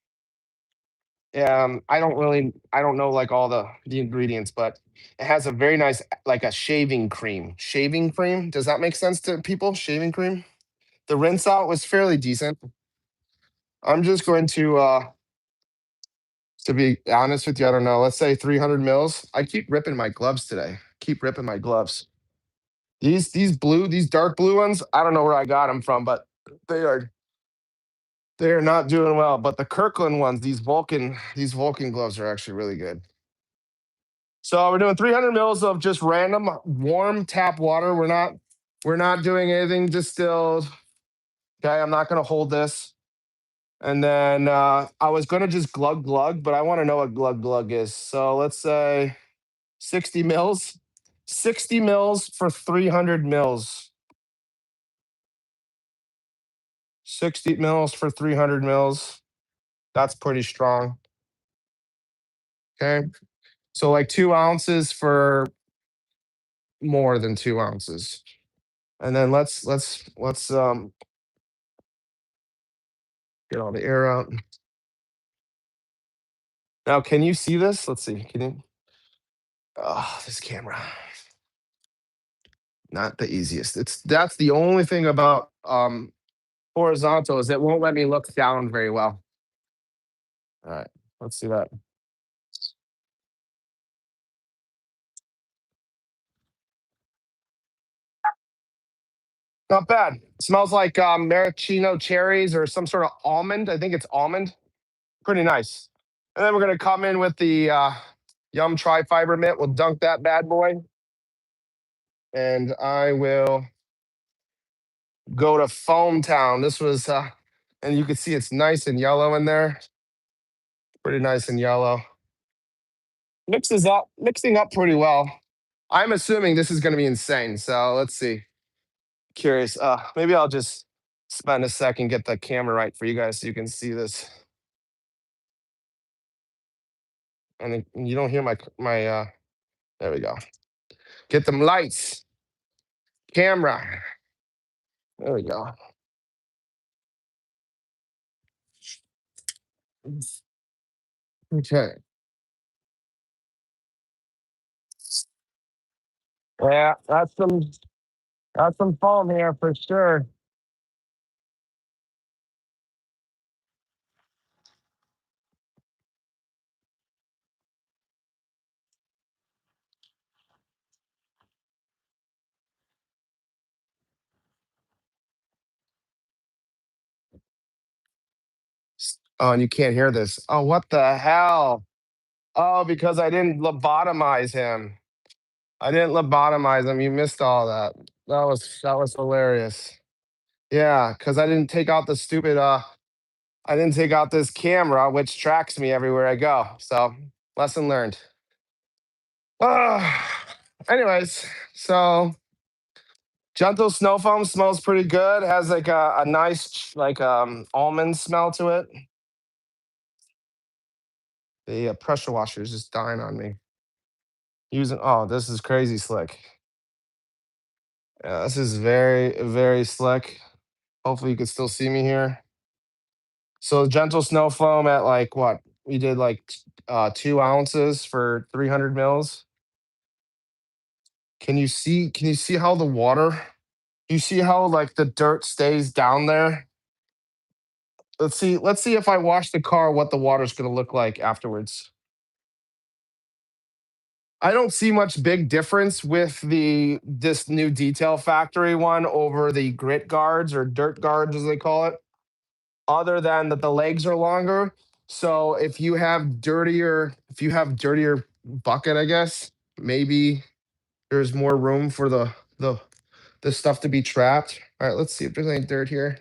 I don't know like all the ingredients, but it has a very nice like a shaving cream. Shaving cream. Does that make sense to people? Shaving cream. The rinse out was fairly decent. I'm just going to be honest with you, I don't know. Let's say 300 mils. I keep ripping my gloves today. Keep ripping my gloves. These dark blue ones, I don't know where I got them from, but they are they are not doing well. But the Kirkland ones, these Vulcan gloves are actually really good. So we're doing 300 mils of just random warm tap water. We're not doing anything distilled. Okay, I'm not gonna hold this. And then I was gonna just glug glug, but I want to know what glug glug is. So let's say 60 mils. 60 mils for 300 mils. 60 mils for 300 mils. That's pretty strong. Okay. So like 2 ounces for more than 2 ounces. And then let's get all the air out. Now, can you see this? Let's see. Can you? Oh, this camera. Not the easiest. That's the only thing about horizontal is it won't let me look down very well. All right. Let's see that. Not bad. Smells like maraschino cherries or some sort of almond. I think it's almond. Pretty nice. And then we're gonna come in with the Yum Tri Fiber Mint. We'll dunk that bad boy, and I will go to Foam Town. This was, and you can see it's nice and yellow in there. Pretty nice and yellow. Mixing up pretty well. I'm assuming this is going to be insane. So let's see. Curious. Maybe I'll just spend a second get the camera right for you guys so you can see this. And you don't hear my. There we go. Get them lights. Camera. There we go. Okay. Yeah, that's some foam here for sure. Oh, and you can't hear this. Oh, what the hell? Oh, because I didn't lobotomize him. I didn't lobotomize him. You missed all that. That was hilarious. Yeah, because I didn't take out this camera which tracks me everywhere I go. So lesson learned. Uh, anyways, so gentle snow foam smells pretty good. Has like a nice like almond smell to it. The pressure washer is just dying on me. Using this is crazy slick. Yeah, this is very, very slick. Hopefully you can still see me here. So gentle snow foam at like what? We did like 2 ounces for 300 mils. Can you see how the water? You see how like the dirt stays down there? Let's see if I wash the car, what the water's gonna look like afterwards. I don't see much big difference with this new detail factory one over the grit guards or dirt guards as they call it, other than that the legs are longer. So if you have dirtier bucket, I guess maybe there's more room for the stuff to be trapped. All right, let's see if there's any dirt here.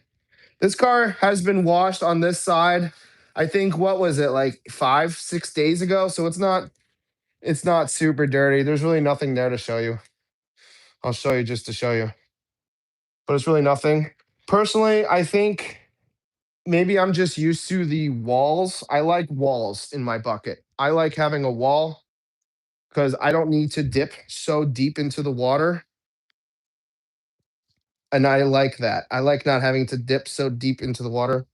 This car has been washed on this side. I think what was it like 5, 6 days ago? So it's not super dirty. There's really nothing there to show you. I'll show you just to show you, but it's really nothing. Personally, I think maybe I'm just used to the walls. I like walls in my bucket. I like having a wall because I don't need to dip so deep into the water. And I like that. I like not having to dip so deep into the water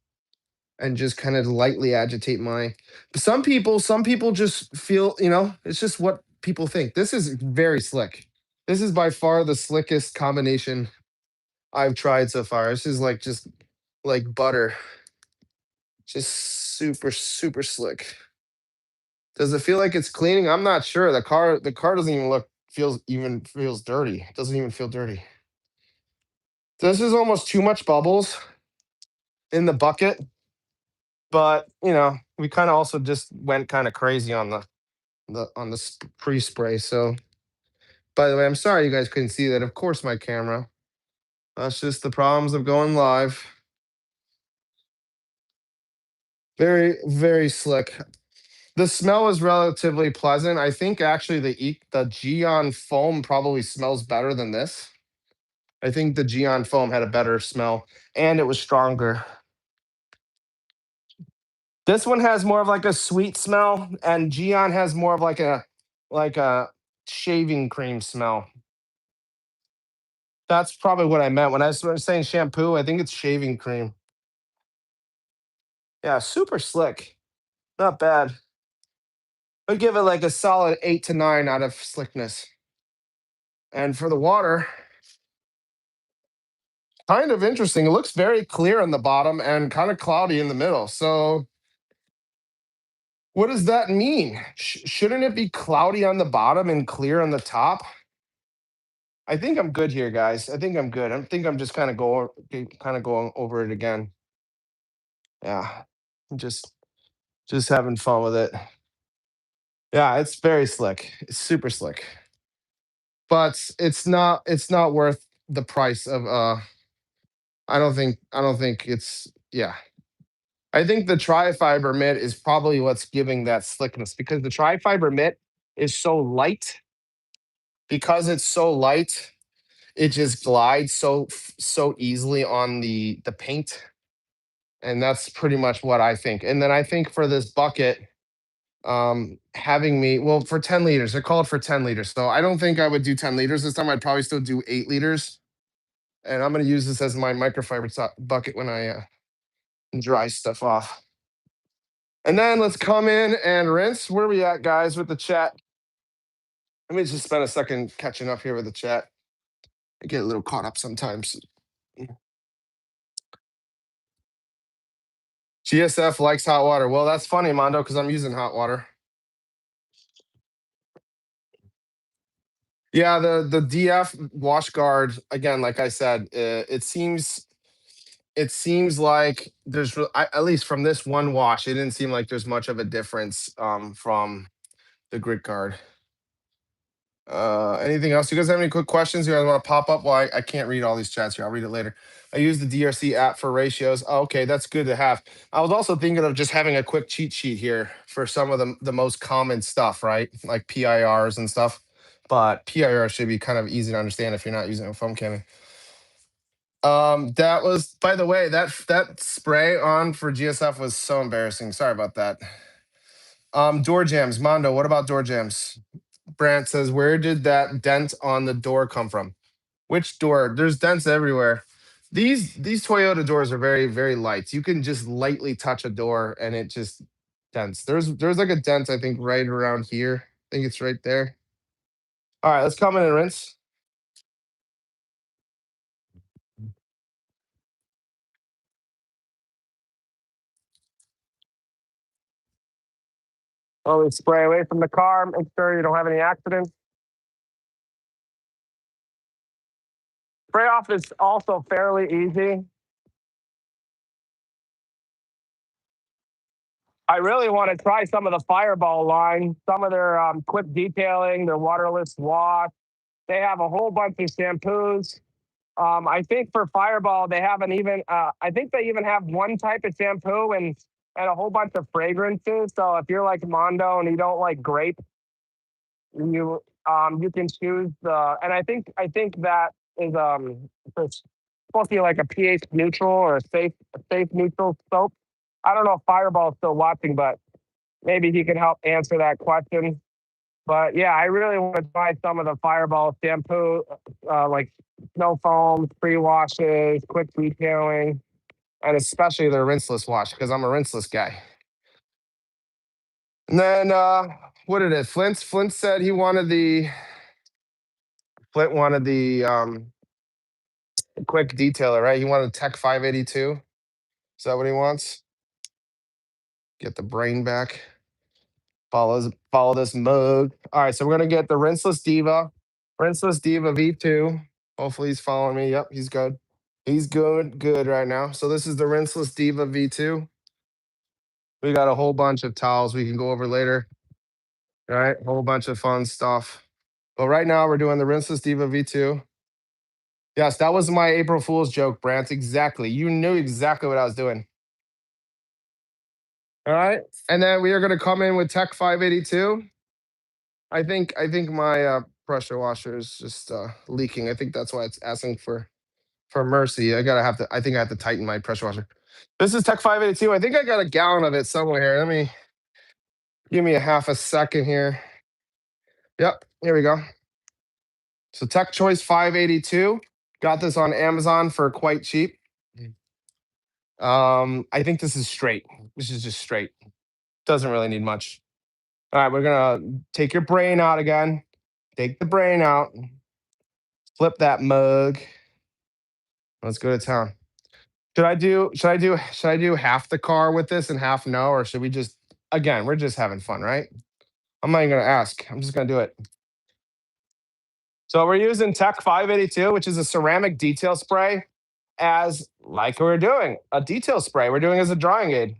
and just kind of lightly agitate my. Some people just feel, it's just what people think. This is very slick. This is by far the slickest combination I've tried so far. This is like just like butter. Just super, super slick. Does it feel like it's cleaning? I'm not sure. The car doesn't even feels dirty. It doesn't even feel dirty. This is almost too much bubbles in the bucket, but we kind of also just went kind of crazy on the pre-spray. So, by the way, I'm sorry you guys couldn't see that. Of course, my camera. That's just the problems of going live. Very, very slick. The smell is relatively pleasant. I think actually the Geon foam probably smells better than this. I think the Geon foam had a better smell and it was stronger. This one has more of like a sweet smell, and Geon has more of like a shaving cream smell. That's probably what I meant when I was saying shampoo. I think it's shaving cream. Yeah, super slick. Not bad. I'd give it like a solid 8 to 9 out of slickness. And for the water, kind of interesting. It looks very clear on the bottom and kind of cloudy in the middle. So, what does that mean? Shouldn't it be cloudy on the bottom and clear on the top? I think I'm good here, guys. I think I'm good. I think I'm just kind of going over it again. Yeah, I'm just having fun with it. Yeah, it's very slick. It's super slick, but it's not worth the price of. I don't think it's yeah. I think the tri-fiber mitt is probably what's giving that slickness because the tri-fiber mitt is so light. Because it's so light, it just glides so easily on the paint, and that's pretty much what I think. And then I think for this bucket, having me well for 10 liters, they're called for 10 liters. So I don't think I would do 10 liters this time. I'd probably still do 8 liters. And I'm going to use this as my microfiber bucket when I dry stuff off. And then let's come in and rinse. Where are we at, guys, with the chat? Let me just spend a second catching up here with the chat. I get a little caught up sometimes. GSF likes hot water. Well, that's funny, Mondo, because I'm using hot water. Yeah, the DF wash guard again. Like I said, it seems like at least from this one wash, it didn't seem like there's much of a difference from the grit guard. Anything else? You guys have any quick questions you guys want to pop up? Well, I can't read all these chats here. I'll read it later. I use the DRC app for ratios. Oh, okay, that's good to have. I was also thinking of just having a quick cheat sheet here for some of the most common stuff, right? Like PIRs and stuff. But PIR should be kind of easy to understand if you're not using a foam cannon. That was, by the way, that spray on for GSF was so embarrassing. Sorry about that. Door jams, Mondo. What about door jams? Brant says, where did that dent on the door come from? Which door? There's dents everywhere. These Toyota doors are very, very light. You can just lightly touch a door and it just dents. There's like a dent, I think, right around here. I think it's right there. All right, let's come in and rinse. Always spray away from the car. Make sure you don't have any accidents. Spray off is also fairly easy. I really want to try some of the Fireball line, some of their quick detailing, their waterless wash. They have a whole bunch of shampoos. I think for Fireball, they haven't even. I think they even have one type of shampoo and a whole bunch of fragrances. So if you're like Mondo and you don't like grape, you can choose the. And I think that is it's supposed to be like a pH neutral or a safe neutral soap. I don't know if Fireball's still watching, but maybe he can help answer that question. But yeah, I really want to try some of the Fireball shampoo, like snow foams, pre-washes, quick detailing, and especially the rinseless wash because I'm a rinseless guy. And then what did it? Flint said he wanted the Flint wanted the quick detailer, right? He wanted Tech 582. Is that what he wants? Get the brain back. Follow this mug. All right, so we're gonna get the Rinseless Diva V2. Hopefully he's following me. Yep, he's good. He's good right now. So this is the Rinseless Diva V2. We got a whole bunch of towels we can go over later. All right, whole bunch of fun stuff. But right now we're doing the Rinseless Diva V2. Yes, that was my April Fool's joke, Brant. Exactly. You knew exactly what I was doing. All right. And then we are going to come in with Tech 582. I think my pressure washer is just leaking. I think that's why it's asking for mercy. I think I have to tighten my pressure washer. This is Tech 582. I think I got a gallon of it somewhere here. Give me a half a second here. Yep, here we go. So Tech Choice 582. Got this on Amazon for quite cheap. I think this is straight. This is just straight. Doesn't really need much. All right, we're gonna take your brain out again. Take the brain out. Flip that mug. Let's go to town. Should I do half the car with this and half no, or should we just again, we're just having fun, right? I'm not even gonna ask. I'm just gonna do it. So we're using Tech 582, which is a ceramic detail spray, as like we're doing a detail spray. We're doing as a drying aid.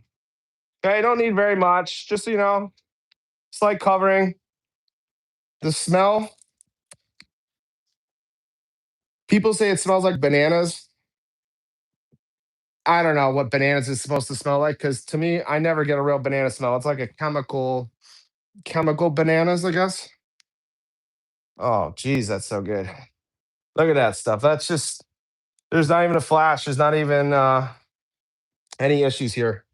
Okay, don't need very much. Just slight covering. The smell. People say it smells like bananas. I don't know what bananas is supposed to smell like because to me, I never get a real banana smell. It's like a chemical bananas, I guess. Oh, geez, that's so good. Look at that stuff. That's just there's not even a flash. There's not even any issues here.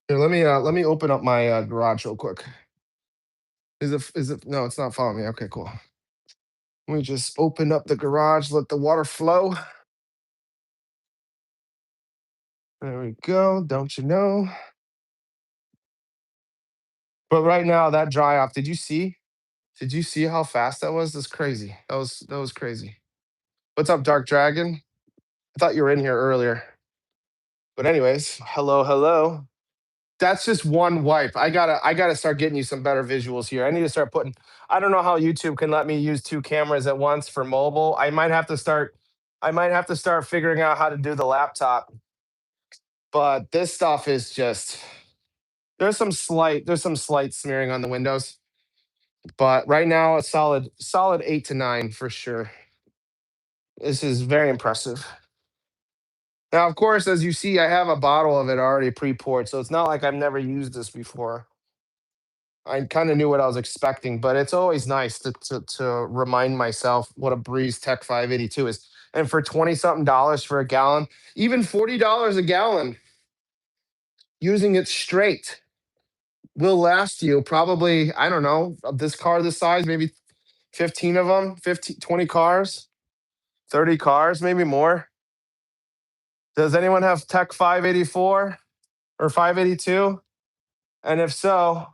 Here, let me open up my garage real quick. Is it no, it's not following me. Okay, cool. Let me just open up the garage, let the water flow. There we go. Don't you know? But right now, that dry off, did you see? Did you see how fast that was? That's crazy. That was crazy. What's up, Dark Dragon? I thought you were in here earlier. But anyways, hello, hello. That's just one wipe. I gotta start getting you some better visuals here. I need to start putting. I don't know how YouTube can let me use two cameras at once for mobile. I might have to start. I might have to start figuring out how to do the laptop. But this stuff is just. There's some slight smearing on the windows, but right now a solid 8 to 9 for sure. This is very impressive. Now, of course, as you see, I have a bottle of it already pre-poured, so it's not like I've never used this before. I kind of knew what I was expecting, but it's always nice to remind myself what a Breeze Tech 582 is. And for 20 something dollars for a gallon, even $40 a gallon, using it straight will last you probably, I don't know, of this car this size, maybe 15 of them, 15, 20 cars, 30 cars, maybe more. Does anyone have Tech 584 or 582? And if so,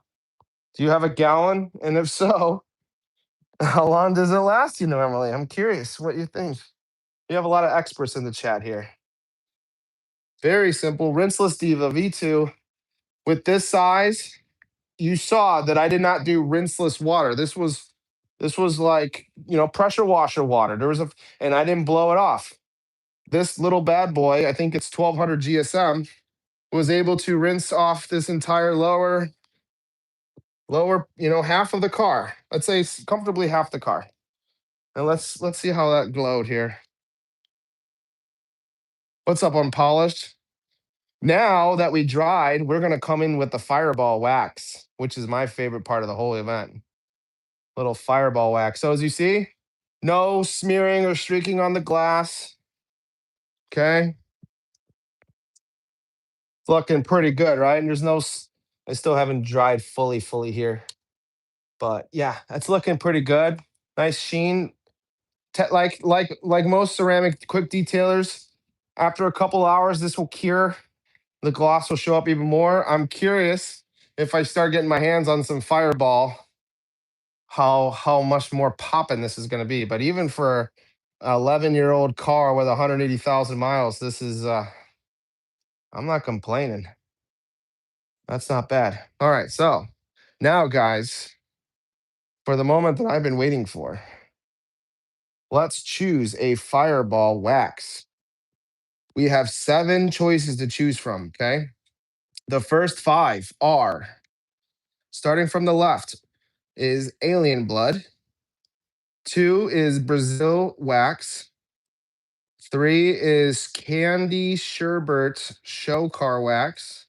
do you have a gallon? And if so, how long does it last you normally? I'm curious what you think. You have a lot of experts in the chat here. Very simple. Rinseless Diva V2 with this size. You saw that I did not do rinseless water. This was like, pressure washer water. And I didn't blow it off. This little bad boy, I think it's 1200 GSM, was able to rinse off this entire lower, half of the car. Let's say comfortably half the car. And let's see how that glowed here. What's up, Unpolished? Now that we dried, we're gonna come in with the Fireball wax, which is my favorite part of the whole event. Little Fireball wax. So as you see, no smearing or streaking on the glass. Okay. It's looking pretty good, right? And I still haven't dried fully here. But yeah, that's looking pretty good. Nice sheen. Like most ceramic quick detailers, after a couple hours, this will cure. The gloss will show up even more. I'm curious if I start getting my hands on some Fireball, how much more popping this is going to be. But even for an 11-year-old car with 180,000 miles, this is I'm not complaining. That's not bad. All right, so now guys, for the moment that I've been waiting for, let's choose a Fireball wax. We have 7 choices to choose from, okay? The first 5 are, starting from the left, is Alien Blood. 2 is Brazil Wax. 3 is Candy Sherbet Show Car Wax.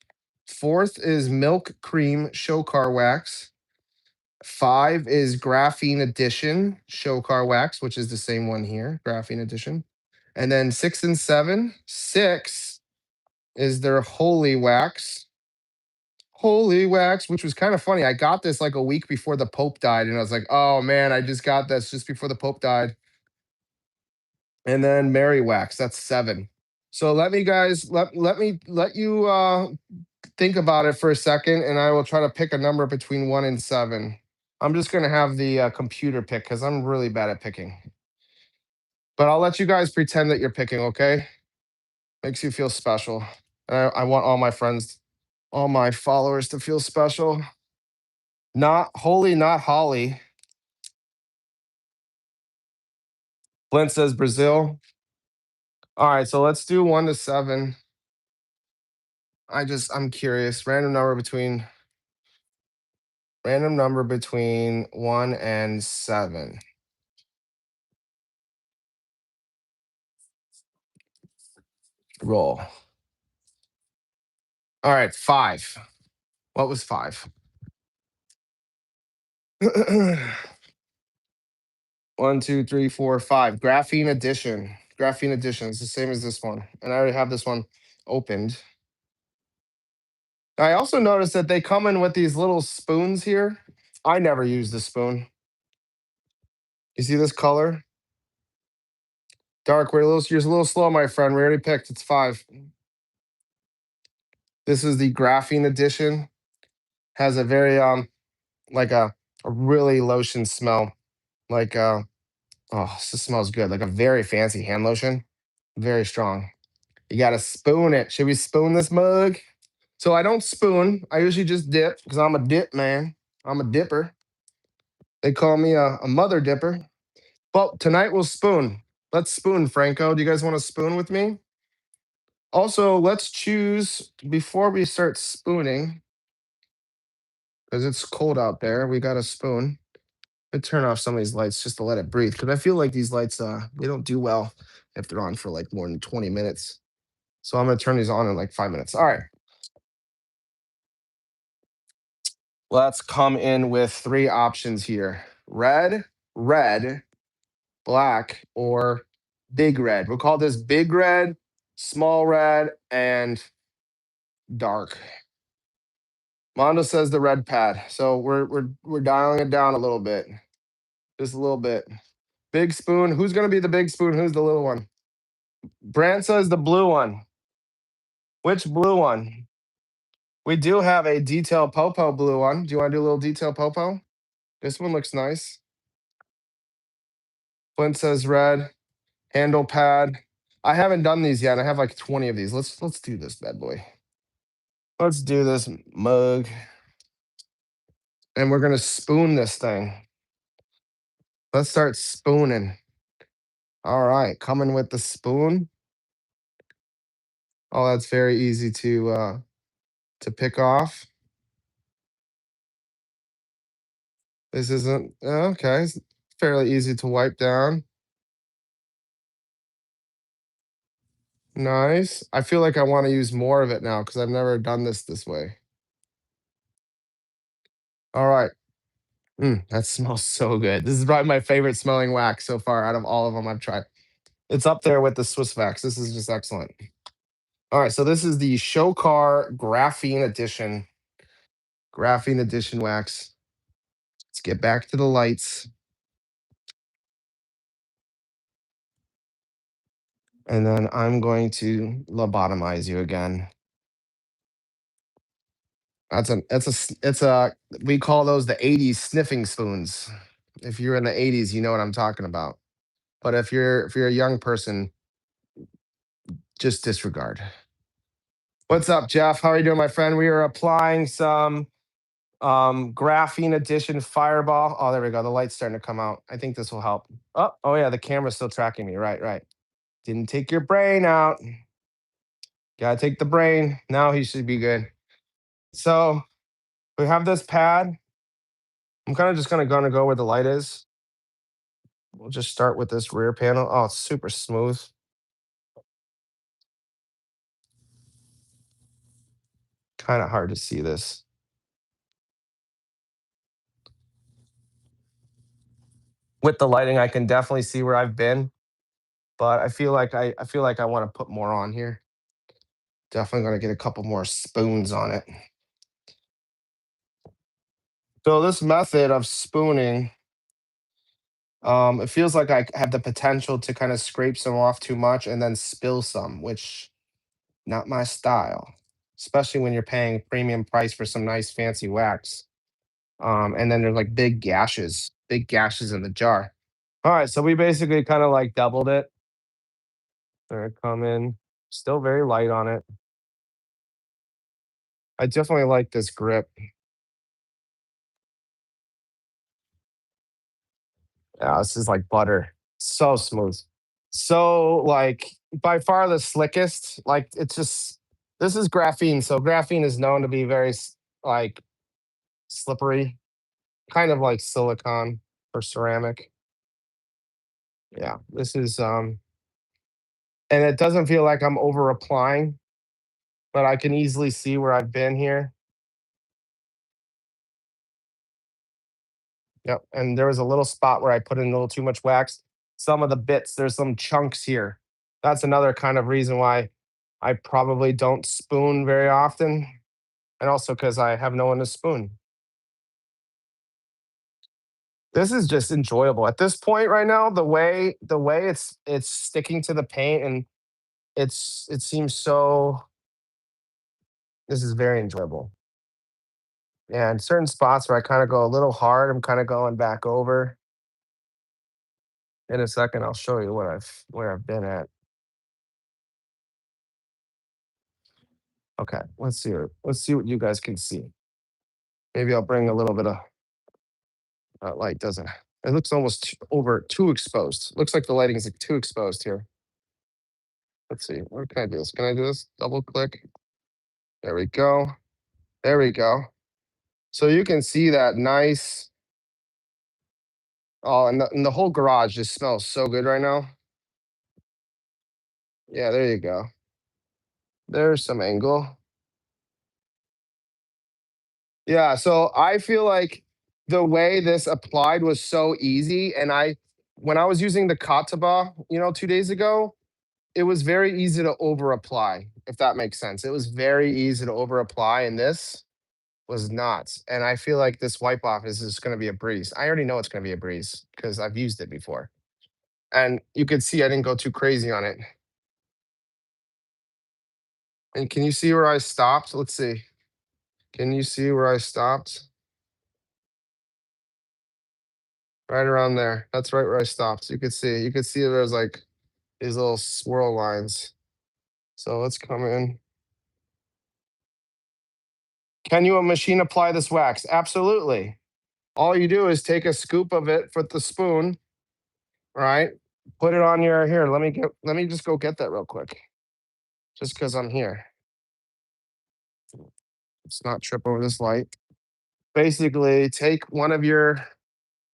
4th is Milk Cream Show Car Wax. 5 is Graphene Edition Show Car Wax, which is the same one here, Graphene Edition. And then 6 and 7. 6 is their Holy Wax. Holy Wax, which was kind of funny. I got this like a week before the Pope died, and I was like, oh man, I just got this just before the Pope died. And then Mary Wax, that's 7. So let me guys let you think about it for a second, and I will try to pick a number between 1 and 7. I'm just gonna have the computer pick because I'm really bad at picking. But I'll let you guys pretend that you're picking, okay? Makes you feel special. And I want all my friends, all my followers to feel special. Not holy, not Holly. Flint says Brazil. All right, so let's do 1 to 7. I'm curious. Random number between 1 and 7. Roll. All right, 5. What was 5? 1, 2, 3, 4, 5. Graphene Edition. Graphene Edition is the same as this one. And I already have this one opened. I also noticed that they come in with these little spoons here. I never use the spoon. You see this color? Dark, you're a little slow, my friend. We already picked. It's 5. This is the Graphene Edition. Has a very like a really lotion smell. Like oh, this smells good. Like a very fancy hand lotion. Very strong. You gotta spoon it. Should we spoon this mug? So I don't spoon. I usually just dip because I'm a dip man. I'm a dipper. They call me a mother dipper. But tonight we'll spoon. Let's spoon, Franco. Do you guys want to spoon with me? Also, let's choose before we start spooning, because it's cold out there. We got a spoon. I turn off some of these lights just to let it breathe because I feel like these lights they don't do well if they're on for like more than 20 minutes. So I'm gonna turn these on in like 5 minutes. All right. Let's come in with 3 options here. Red, black, or big red. We'll call this big red, small red, and dark. Mondo says the red pad. So we're dialing it down a little bit. Just a little bit. Big spoon. Who's gonna be the big spoon? Who's the little one? Brant says the blue one. Which blue one? We do have a detail popo blue one. Do you want to do a little detail popo? This one looks nice. Flint says red. Handle pad. I haven't done these yet. I have like 20 of these. Let's do this bad boy. Let's do this mug. And we're gonna spoon this thing. Let's start spooning. All right, coming with the spoon. Oh, that's very easy to pick off. This isn't okay. It's fairly easy to wipe down. Nice. I feel like I want to use more of it now because I've never done this way. All right. That smells so good. This is probably my favorite smelling wax so far out of all of them I've tried. It's up there with the Swiss wax. This is just excellent. All right, so this is the Showcar Graphene Edition. Graphene Edition wax. get back to the lights, and then I'm going to lobotomize you again. It's a we call those the '80s sniffing spoons. If you're in the '80s, you know what I'm talking about. But if you're a young person, just disregard. What's up, Jeff? How are you doing, my friend? We are applying some graphene addition fireball. Oh, there we go. The light's starting to come out. I think this will help. Oh yeah, the camera's still tracking me. Right, right. Didn't take your brain out. Gotta take the brain. Now he should be good. So we have this pad. I'm kind of just gonna go where the light is. We'll just start with this rear panel. Oh, it's super smooth. Kind of hard to see this. With the lighting, I can definitely see where I've been, but I feel like I want to put more on here. Definitely gonna get a couple more spoons on it. So this method of spooning, it feels like I have the potential to kind of scrape some off too much and then spill some, which not my style, especially when you're paying premium price for some nice fancy wax. And then there's like big gashes in the jar. All right, so we basically kind of like doubled it. Gonna come in, still very light on it. I definitely like this grip. Yeah, this is like butter. So smooth. So like by far the slickest. Like it's just this is graphene. So graphene is known to be very like slippery, kind of like silicon or ceramic. Yeah, this is and it doesn't feel like I'm over applying, but I can easily see where I've been here. Yep. And there was a little spot where I put in a little too much wax. Some of the bits, there's some chunks here. That's another kind of reason why I probably don't spoon very often. And also because I have no one to spoon. This is just enjoyable. At this point right now, the way it's sticking to the paint and it seems so this is very enjoyable. Yeah, in certain spots where I kind of go a little hard, I'm kind of going back over. In a second, I'll show you where I've been at. Okay, let's see what you guys can see. Maybe I'll bring a little bit of light. Doesn't it looks almost too exposed? Looks like the lighting is like too exposed here. Let's see. What can I do? This? Can I do this? Double click. There we go. There we go. So you can see that nice. Oh, and the whole garage just smells so good right now. Yeah, there you go. There's some angle. Yeah, so I feel like the way this applied was so easy, and when I was using the Kataba, 2 days ago, it was very easy to over apply, if that makes sense. It was very easy to over apply, and this was not. And I feel like this wipe off is just gonna be a breeze. I already know it's gonna be a breeze because I've used it before. And you could see I didn't go too crazy on it. And can you see where I stopped? Let's see. Can you see where I stopped? Right around there. That's right where I stopped. You could see there's like these little swirl lines. So let's come in. Can you machine apply this wax? Absolutely. All you do is take a scoop of it with the spoon, right? Put it on your here. Let me just go get that real quick. Just because I'm here. Let's not trip over this light. Basically, take one of your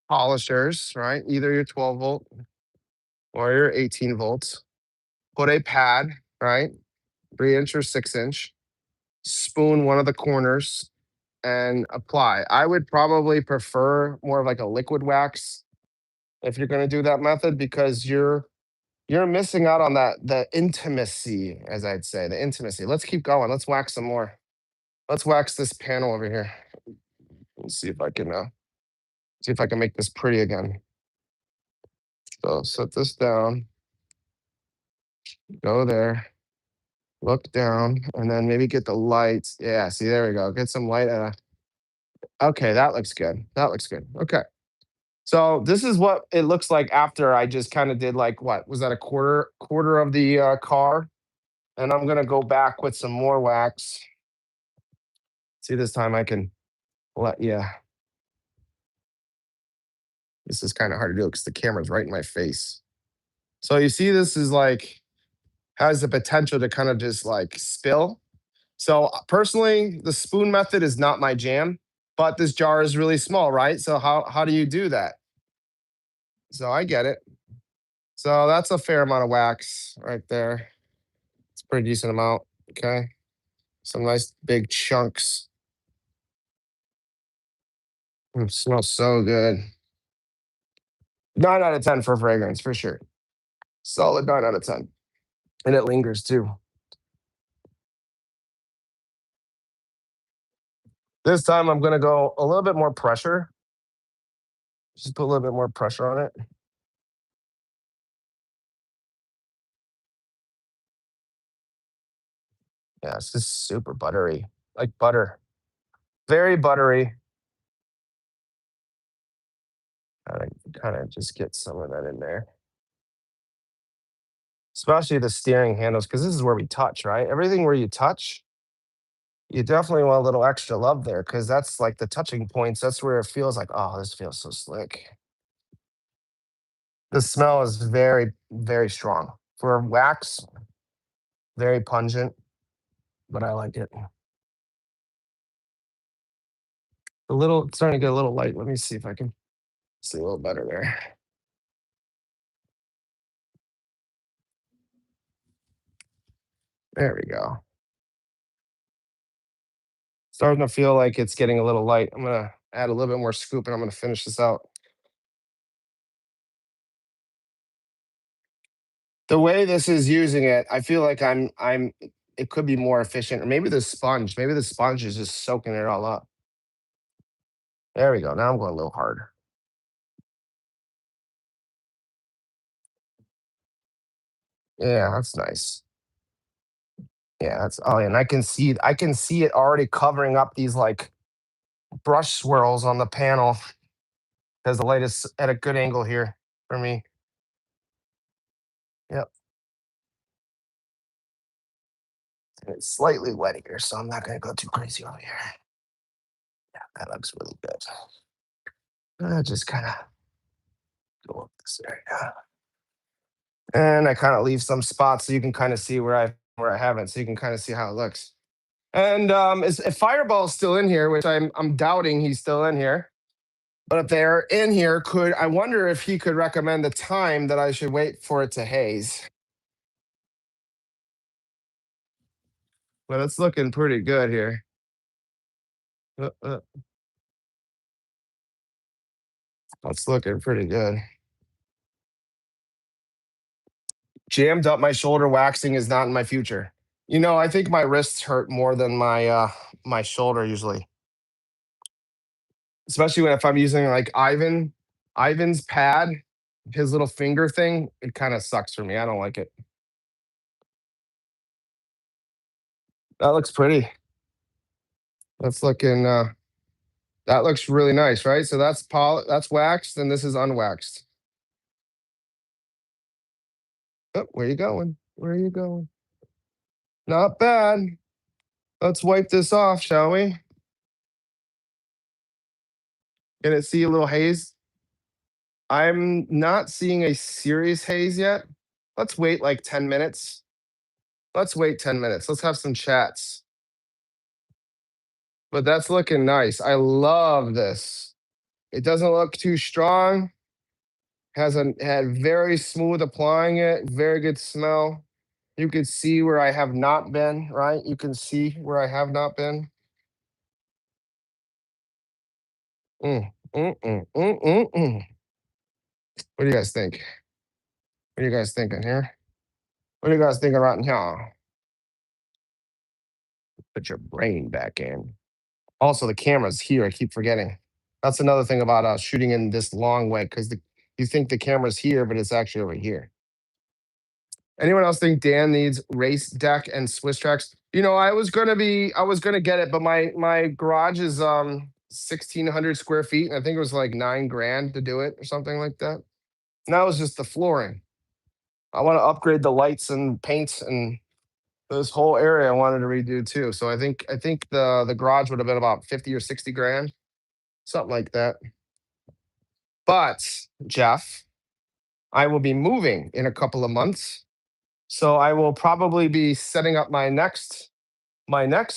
polishers, right? Either your 12 volt or your 18 volts. Put a pad, right? 3 inch or 6 inch. Spoon one of the corners and apply. I would probably prefer more of like a liquid wax if you're going to do that method because you're missing out on that the intimacy, as I'd say, the intimacy. Let's keep going. Let's wax some more. Let's wax this panel over here. Let's see if I can. See if I can make this pretty again. So set this down, go there, look down, and then maybe get the lights. Yeah, see, there we go. Get some light. Okay, that looks good. That looks good. Okay. So this is what it looks like after I just kind of did like what was that, a quarter of the car, and I'm gonna go back with some more wax. See, this time I can let, yeah. This is kind of hard to do because the camera's right in my face. So you see, this is like has the potential to kind of just like spill. So personally, the spoon method is not my jam, but this jar is really small, right? So how do you do that? So I get it. So that's a fair amount of wax right there. It's a pretty decent amount. Okay. Some nice big chunks. Smells so good. 9 out of 10 for fragrance, for sure. Solid 9 out of 10. And it lingers too. This time I'm gonna go a little bit more pressure. Just put a little bit more pressure on it. Yeah, it's just super buttery, like butter. Very buttery. Kind of just get some of that in there. Especially the steering handles, because this is where we touch, right? Everything where you touch, you definitely want a little extra love there, because that's like the touching points. That's where it feels like, oh, this feels so slick. The smell is very, very strong. For wax, very pungent, but I like it. A little, it's starting to get a little light. Let me see if I can see a little better there. There we go. Starting to feel like it's getting a little light. I'm gonna add a little bit more scoop and I'm gonna finish this out. The way this is using it, I feel like I'm it could be more efficient. Or maybe the sponge is just soaking it all up. There we go. Now I'm going a little harder. Yeah, that's nice. Yeah, that's, oh, and I can see it already covering up these like brush swirls on the panel because the light is at a good angle here for me. Yep. And it's slightly wet here, so I'm not gonna go too crazy over here. That looks really good. Just kind of go up this area. And I kind of leave some spots so you can kind of see where I haven't, so you can kind of see how it looks. And if Fireball's still in here, which I'm doubting he's still in here, but if they're in here, could I wonder if he could recommend the time that I should wait for it to haze? But it's looking pretty good here. Uh, uh, It's looking pretty good. Jammed up my shoulder waxing is not in my future. I think my wrists hurt more than my shoulder usually, especially when if I'm using like Ivan's pad, his little finger thing. It kind of sucks for me. I don't like it. That looks pretty. That's looking. That looks really nice, right? So that's waxed, and this is unwaxed. Oh, where you going? Where are you going? Not bad. Let's wipe this off, shall we? Can it see a little haze? I'm not seeing a serious haze yet. Let's wait like 10 minutes. Let's wait 10 minutes. Let's have some chats. But that's looking nice. I love this. It doesn't look too strong. Has a had very smooth applying it. Very good smell. You can see where I have not been, right? You can see where I have not been. Mm, mm. What do you guys think? What are you guys thinking here? What are you guys thinking right now? Put your brain back in. Also, the camera's here. I keep forgetting. That's another thing about shooting in this long way because you think the camera's here, but it's actually over here. Anyone else think Dan needs race deck and Swiss tracks? I was gonna get it, but my garage is 1,600 square feet, and I think it was like 9 grand to do it or something like that. And that was just the flooring. I want to upgrade the lights and paint and this whole area I wanted to redo too. So I think the garage would have been about 50 or 60 grand, something like that. But Jeff, I will be moving in a couple of months. So I will probably be setting up my next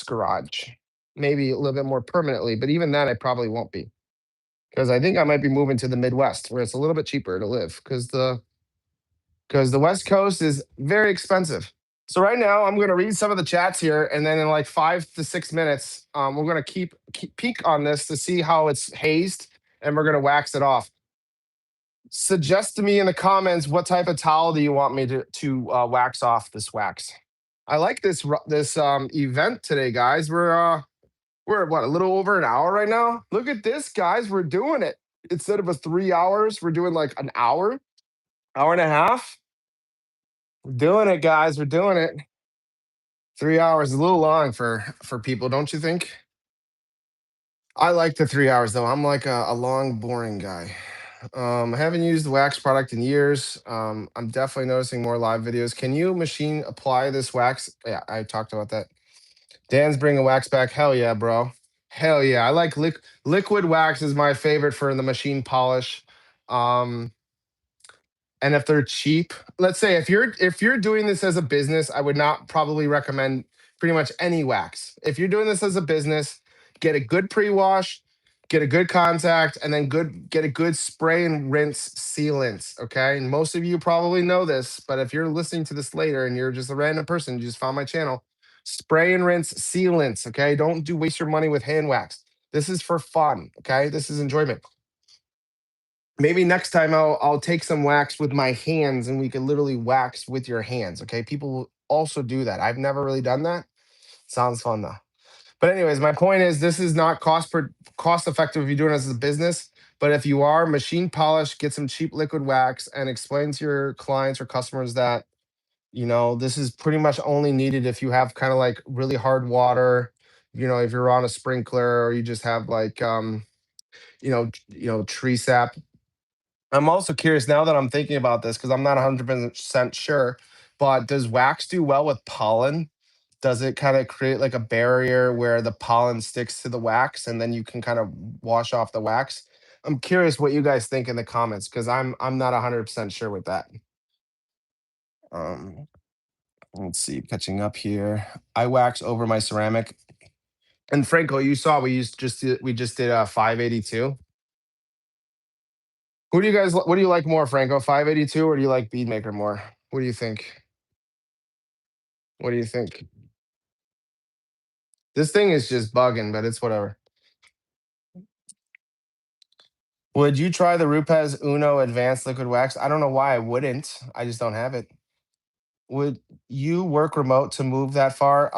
garage, maybe a little bit more permanently, but even then I probably won't be. Because I think I might be moving to the Midwest where it's a little bit cheaper to live because the West Coast is very expensive. So right now I'm going to read some of the chats here, and then in like 5 to 6 minutes, we're going to keep peek on this to see how it's hazed, and we're going to wax it off. Suggest to me in the comments what type of towel do you want me to wax off this wax. I like this event today, guys. We're what, a little over an hour right now. Look at this, guys. We're doing it. Instead of a 3 hours, we're doing like an hour and a half. We're doing it, guys. We're doing it. 3 hours is a little long for people, don't you think? I like the 3 hours though. I'm like a long, boring guy. I haven't used the wax product in years. I'm definitely noticing more live videos. Can you machine apply this wax? Yeah, I talked about that. Dan's bringing wax back. Hell yeah, bro. Hell yeah. I like liquid wax is my favorite for the machine polish. Um, and if they're cheap, let's say if you're doing this as a business, I would not probably recommend pretty much any wax. If you're doing this as a business, get a good pre-wash, get a good contact, and then get a good spray and rinse sealant. Okay. And most of you probably know this, but if you're listening to this later and you're just a random person, you just found my channel, spray and rinse sealants. Okay. Don't waste your money with hand wax. This is for fun. Okay. This is enjoyment. Maybe next time I'll take some wax with my hands and we can literally wax with your hands. Okay. People will also do that. I've never really done that. Sounds fun though. But anyways, my point is this is not cost effective if you're doing it as a business. But if you are, machine polish, get some cheap liquid wax and explain to your clients or customers that, this is pretty much only needed if you have kind of like really hard water, if you're on a sprinkler or you just have like tree sap. I'm also curious now that I'm thinking about this because I'm not 100% sure, but does wax do well with pollen? Does it kind of create like a barrier where the pollen sticks to the wax and then you can kind of wash off the wax? I'm curious what you guys think in the comments because I'm not 100% sure with that. Um, let's see, catching up here. I wax over my ceramic. And Franco, you saw we just did 582. What do you like more, Franco? 582 or do you like Beadmaker more? What do you think? What do you think? This thing is just bugging, but it's whatever. Would you try the Rupes Uno Advanced Liquid Wax? I don't know why I wouldn't. I just don't have it. Would you work remote to move that far?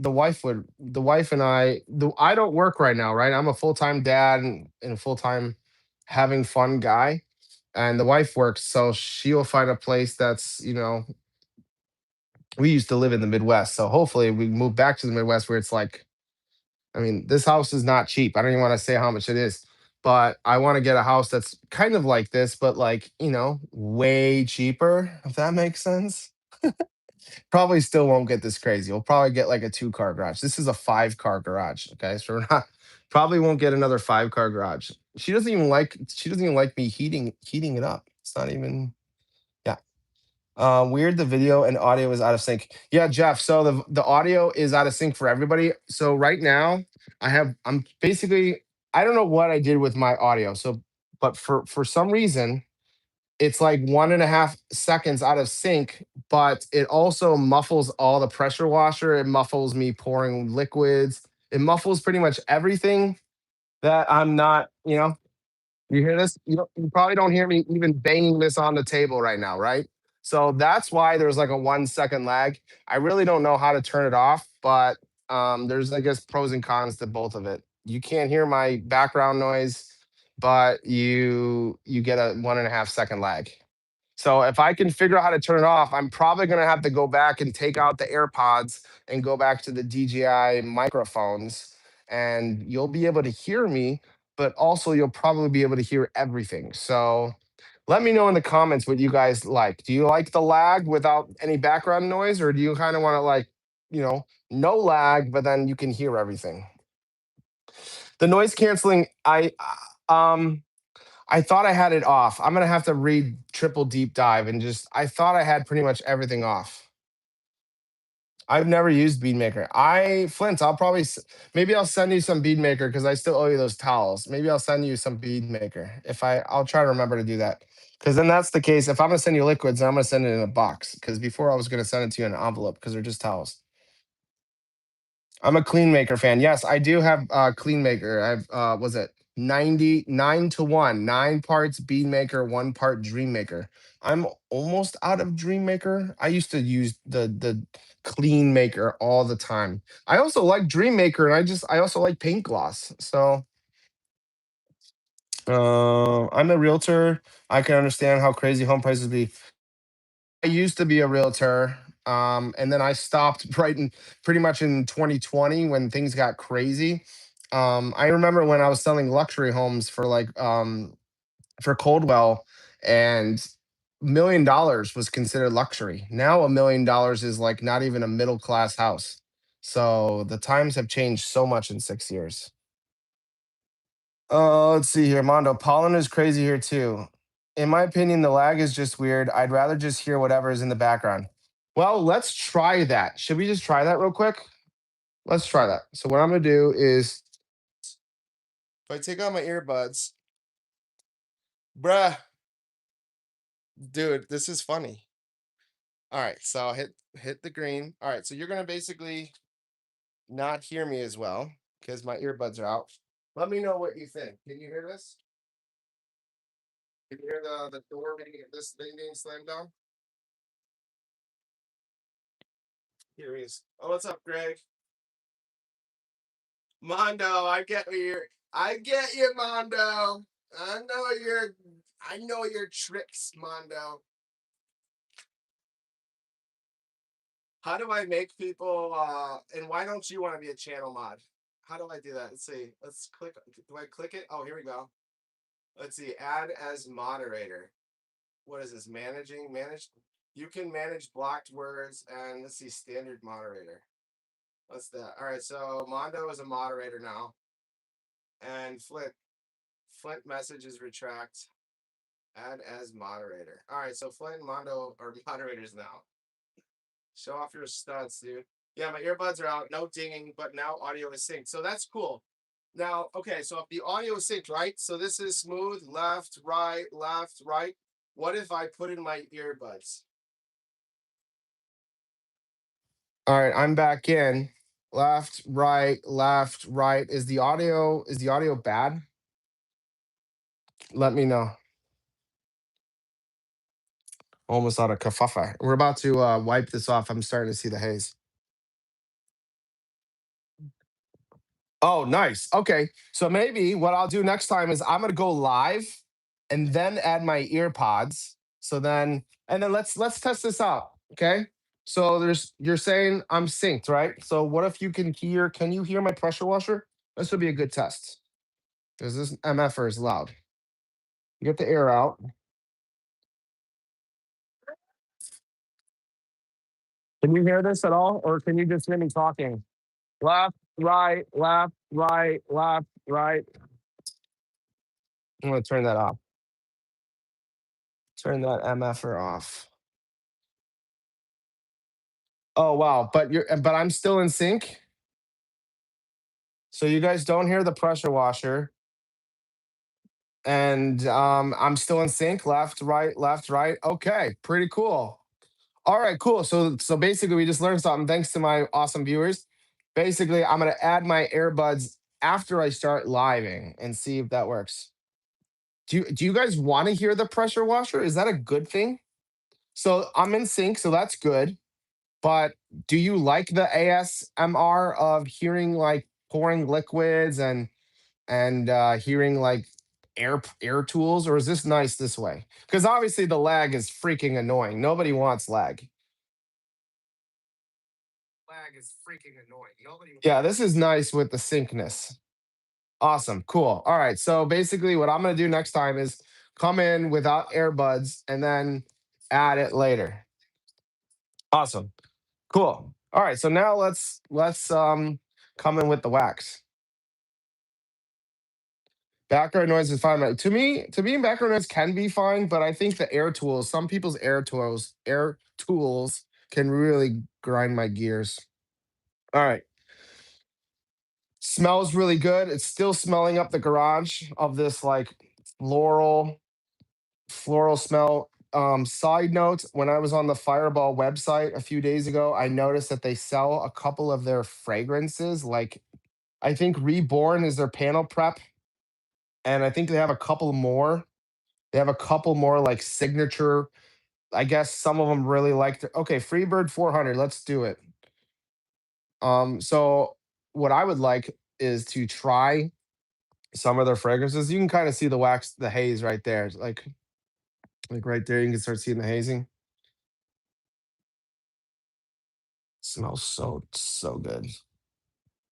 The wife would. The wife and I don't work right now, right? I'm a full-time dad and a full-time having fun guy. And the wife works, so she'll find a place we used to live in the Midwest. So hopefully we move back to the Midwest where it's like, I mean, this house is not cheap. I don't even want to say how much it is, but I want to get a house that's kind of like this, but like, way cheaper, if that makes sense. Probably still won't get this crazy. We'll probably get like a 2-car garage. This is a 5-car garage. Okay. So we're not probably won't get another 5-car garage. She doesn't even like me heating it up. It's not even, yeah. Weird. The video and audio is out of sync. Yeah, Jeff. So the audio is out of sync for everybody. So right now, I'm basically I don't know what I did with my audio. So, but for some reason, it's like 1.5 seconds out of sync. But it also muffles all the pressure washer. It muffles me pouring liquids. It muffles pretty much everything that I'm not. You hear this? You probably don't hear me even banging this on the table right now, right? So that's why there's like a 1 second lag. I really don't know how to turn it off, but there's, I guess, pros and cons to both of it. You can't hear my background noise. but you get a 1.5 second lag. So if I can figure out how to turn it off, I'm probably gonna have to go back and take out the AirPods and go back to the DJI microphones, and you'll be able to hear me, but also you'll probably be able to hear everything. So let me know in the comments what you guys like. Do you like the lag without any background noise, or do you kind of want to like, no lag, but then you can hear everything? The noise canceling, I thought I had it off. I'm gonna have to read triple deep dive and just I thought I had pretty much everything off. I've never used Beadmaker. Flint, maybe I'll send you some Beadmaker because I still owe you those towels. Maybe I'll send you some Beadmaker if I'll try to remember to do that. Because then that's the case. If I'm gonna send you liquids, then I'm gonna send it in a box. Because before I was gonna send it to you in an envelope because they're just towels. I'm a Clean Maker fan. Yes, I do have Clean Maker. I've was it 99 to 1, 9 parts Bean Maker, 1 part Dream Maker. I'm almost out of Dream Maker. I used to use the Clean Maker all the time. I also like Dream Maker, and I also like paint gloss. So I'm a realtor. I can understand how crazy home prices be. I used to be a realtor, and then I stopped pretty much in 2020 when things got crazy. I remember when I was selling luxury homes for Coldwell, and $1 million was considered luxury. Now $1 million is like not even a middle class house. So the times have changed so much in 6 years. Let's see here, Mondo. Pollen is crazy here too. In my opinion, the lag is just weird. I'd rather just hear whatever is in the background. Well, let's try that. Should we just try that real quick? Let's try that. So what I'm gonna do is if I take out my earbuds, bruh, dude, this is funny. All right, so I'll hit the green. All right, so you're gonna basically not hear me as well because my earbuds are out. Let me know what you think. Can you hear this? Can you hear the door this thing being slammed down? Here he is. Oh, what's up, Greg? Mondo, I get you, Mondo. I know your tricks, Mondo. How do I make people and why don't you want to be a channel mod? How do I do that? Let's see. Let's click. Do I click it? Oh, here we go. Let's see. Add as moderator. What is this? Manage. You can manage blocked words and let's see, standard moderator. What's that? All right, so Mondo is a moderator now. And Flint messages retract. Add as moderator. All right, so Flint and Mondo are moderators now. Show off your studs, dude. Yeah, my earbuds are out. No dinging, but now audio is synced. So that's cool. Now, okay, so if the audio is synced, right? So this is smooth, left, right, left, right. What if I put in my earbuds? All right, I'm back in. Left, right, left, right. Is the audio bad? Let me know. Almost out of kafafa. We're about to wipe this off. I'm starting to see the haze. Oh, nice. Okay. So maybe what I'll do next time is I'm gonna go live and then add my ear pods. And then let's test this out. Okay. So you're saying I'm synced, right? So what if can you hear my pressure washer? This would be a good test. Because this MFR is loud. You get the air out. Can you hear this at all? Or can you just hear me talking? Left, right, left, right, left, right. I'm gonna turn that off. Turn that MFR off. Oh wow, but I'm still in sync. So you guys don't hear the pressure washer, and I'm still in sync. Left, right. Okay, pretty cool. All right, cool. So basically, we just learned something thanks to my awesome viewers. Basically, I'm gonna add my earbuds after I start living and see if that works. Do you guys want to hear the pressure washer? Is that a good thing? So I'm in sync, so that's good. But do you like the ASMR of hearing like pouring liquids and hearing like air tools, or is this nice this way? Because obviously the lag is freaking annoying. Nobody wants lag. Lag is freaking annoying. Nobody. Yeah, this is nice with the syncness. Awesome. Cool. All right. So basically, what I'm going to do next time is come in without earbuds and then add it later. Awesome. Cool. All right. So now let's come in with the wax. Background noise is fine. To me, background noise can be fine, but I think the air tools, some people's air tools can really grind my gears. All right. Smells really good. It's still smelling up the garage of this like floral floral smell. Side note, when I was on the Fireball website a few days ago, I noticed that they sell a couple of their fragrances. Like I think Reborn is their panel prep, and I think they have a couple more. They have a couple more like signature. I guess some of them really like the okay, Freebird 400. Let's do it. So what I would like is to try some of their fragrances. You can kind of see the wax, the haze right there. It's like right there, you can start seeing the hazing. Smells so good.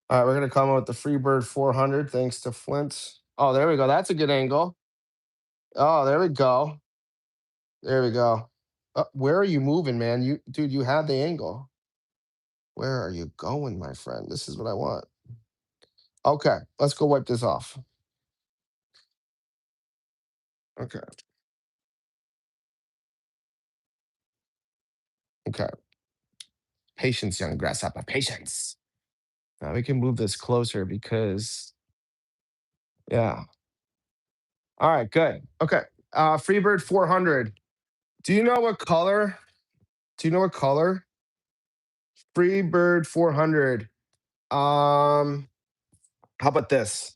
All right, we're gonna come with the Freebird 400 thanks to Flint. Oh, there we go. That's a good angle. Oh, there we go. There we go. Where are you moving, man? You dude, you had the angle. Where are you going, my friend? This is what I want. Okay, let's go wipe this off. Okay, okay. Patience, young grasshopper. Patience. Now we can move this closer because yeah. All right, good. Okay. Freebird 400. Do you know what color? Do you know what color? Freebird 400. How about this?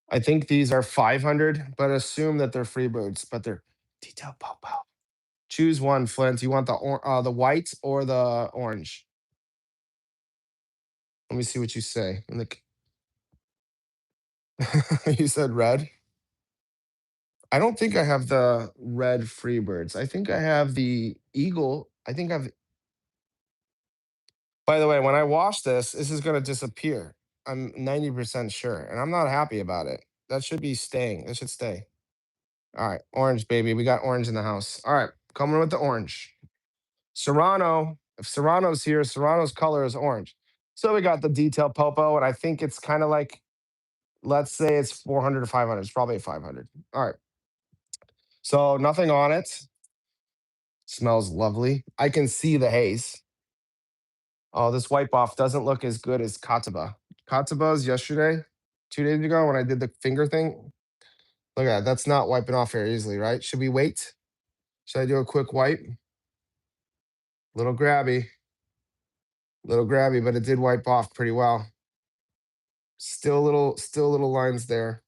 I think these are 500, but assume that they're Freebirds, but they're detail pow pow. Choose one, Flint. You want the white or the orange? Let me see what you say. You said red. I don't think I have the red Freebirds. I think I have the Eagle. I think I've. By the way, when I wash this is going to disappear. I'm 90% sure, and I'm not happy about it. That should be staying. It should stay. All right, orange, baby. We got orange in the house. All right, coming with the orange. Serrano. If Serrano's here, Serrano's color is orange. So we got the detail popo, and I think it's kind of like, let's say it's 400 to 500. It's probably 500. All right. So nothing on it. Smells lovely. I can see the haze. Oh, this wipe off doesn't look as good as Kataba. Kataba's yesterday, 2 days ago, when I did the finger thing. Look at that. That's not wiping off very easily, right? Should we wait? Should I do a quick wipe? Little grabby, but it did wipe off pretty well. Still little lines there.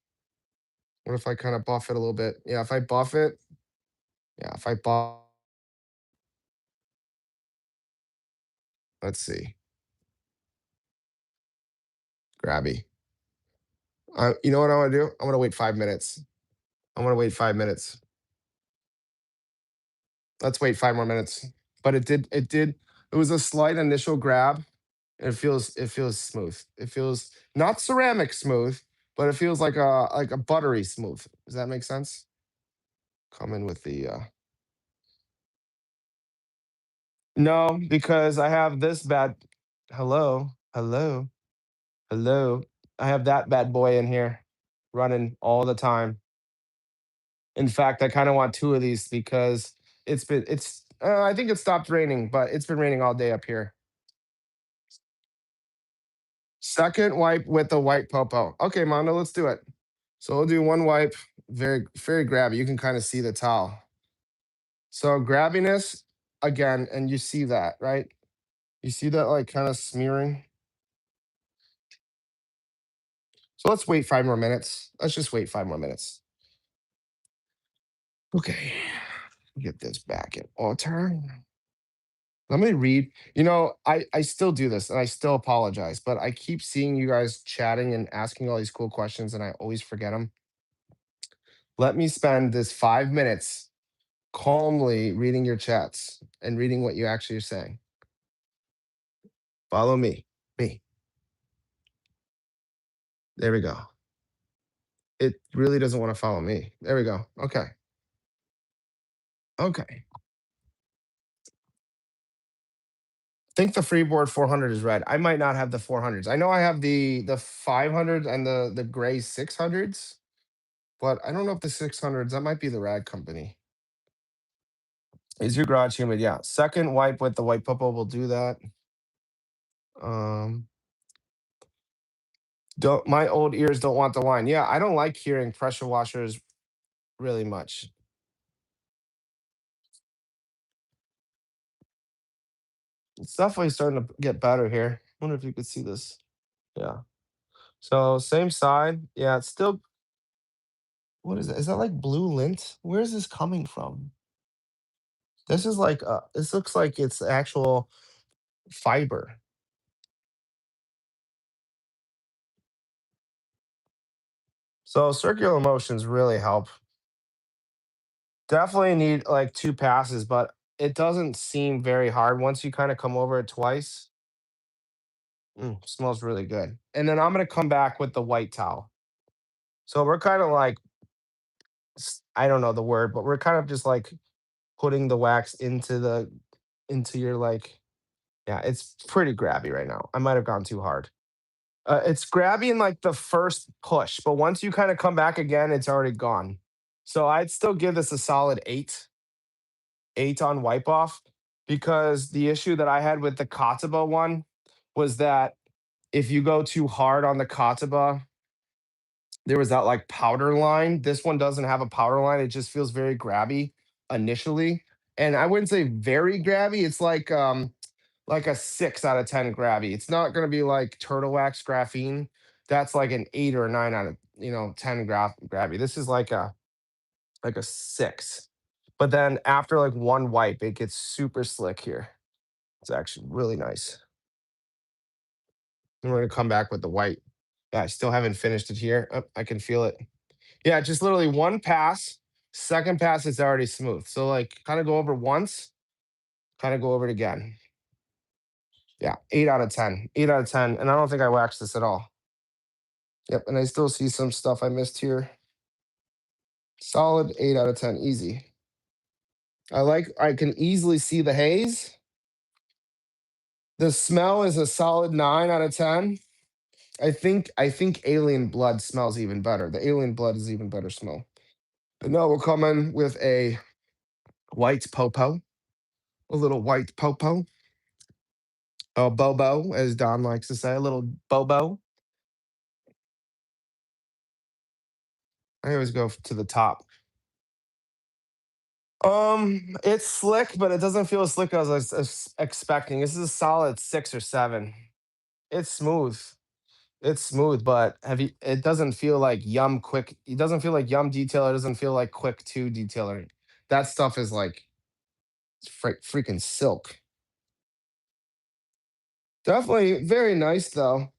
What if I kind of buff it a little bit? Yeah, if I buff it, yeah, if I buff, let's see, grabby. You know what I want to do? I want to wait 5 minutes. I want to wait 5 minutes. Let's wait 5 more minutes. But it was a slight initial grab. It feels smooth. It feels not ceramic smooth, but it feels like a buttery smooth. Does that make sense? Come in with the no, because I have this bad hello, hello, hello. I have that bad boy in here running all the time. In fact, I kind of want two of these because it's I think it stopped raining, but it's been raining all day up here. Second wipe with the white popo. Okay, Mondo, let's do it. So we'll do one wipe, very grabby. You can kind of see the towel. So grabbiness again, and you see that, right? You see that like kind of smearing. So let's wait 5 more minutes. Let's just wait 5 more minutes. Okay. Get this back in order. Let me read. I still do this and I still apologize, but I keep seeing you guys chatting and asking all these cool questions and I always forget them. Let me spend this 5 minutes calmly reading your chats and reading what you actually are saying. Follow me. Me. There we go. It really doesn't want to follow me. There we go. Okay. Okay. Think the Freeboard 400 is red. I might not have the 400s. I know I have the 500s and the gray 600s, but I don't know if the 600s, that might be the rad company. Is your garage humid? Yeah. Second wipe with the white popo will do that. Um, don't my old ears don't want the line. Yeah, I don't like hearing pressure washers really much. It's definitely starting to get better here. Wonder if you could see this. Yeah. So same side. Yeah, it's still what is it? Is that like blue lint? Where is this coming from? This is like this looks like it's actual fiber. So circular motions really help. Definitely need like 2 passes, but it doesn't seem very hard once you kinda come over it twice. Smells really good. And then I'm gonna come back with the white towel. So we're kinda like I don't know the word, but we're kind of just like putting the wax into your like yeah, it's pretty grabby right now. I might have gone too hard. It's grabby in like the first push, but once you kinda come back again, it's already gone. So I'd still give this a solid 8. 8 on wipe off because the issue that I had with the Kataba one was that if you go too hard on the Kataba, there was that like powder line. This one doesn't have a powder line. It just feels very grabby initially. And I wouldn't say very grabby. It's like a 6 out of 10 grabby. It's not gonna be like turtle wax graphene. That's like an 8 or a 9 out of 10 grabby. This is like a 6. But then after like one wipe, it gets super slick here. It's actually really nice. And we're gonna come back with the white. Yeah, I still haven't finished it here. Oh, I can feel it. Yeah, just literally one pass. Second pass, it's already smooth. So like kind of go over once, kind of go over it again. Yeah, 8 out of 10. 8 out of 10. And I don't think I waxed this at all. Yep, and I still see some stuff I missed here. Solid 8 out of 10. Easy. I can easily see the haze. The smell is a solid 9 out of 10. I think alien blood smells even better. The alien blood is even better smell. And now we'll come in with a white popo, a little white popo, a bobo, as Don likes to say, a little bobo. I always go to the top. It's slick, but it doesn't feel as slick as I was expecting. This is a solid 6 or 7. It's smooth. It's smooth, but have you? It doesn't feel like Yum Quick. It doesn't feel like Yum Detailer. It doesn't feel like Quick Two Detailer. That stuff is like freaking silk. Definitely very nice though.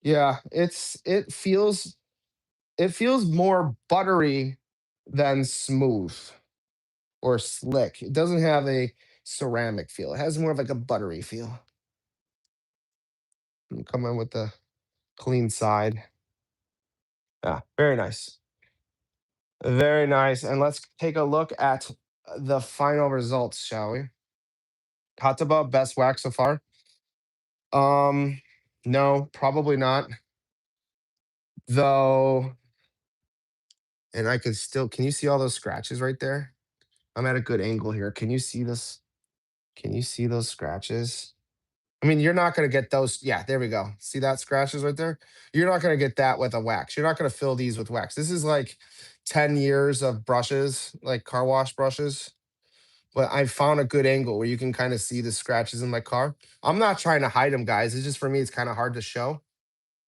Yeah, it feels more buttery than smooth or slick. It doesn't have a ceramic feel. It has more of like a buttery feel. Come in with the clean side. Yeah, very nice. Very nice. And let's take a look at the final results, shall we? Kataba, best wax so far? Um, no, probably not. Though, and I could still, can you see all those scratches right there? I'm at a good angle here. Can you see this? Can you see those scratches? I mean, you're not going to get those. Yeah, there we go. See that scratches right there? You're not going to get that with a wax. You're not going to fill these with wax. This is like 10 years of brushes, like car wash brushes. But I found a good angle where you can kind of see the scratches in my car. I'm not trying to hide them, guys. It's just for me, it's kind of hard to show,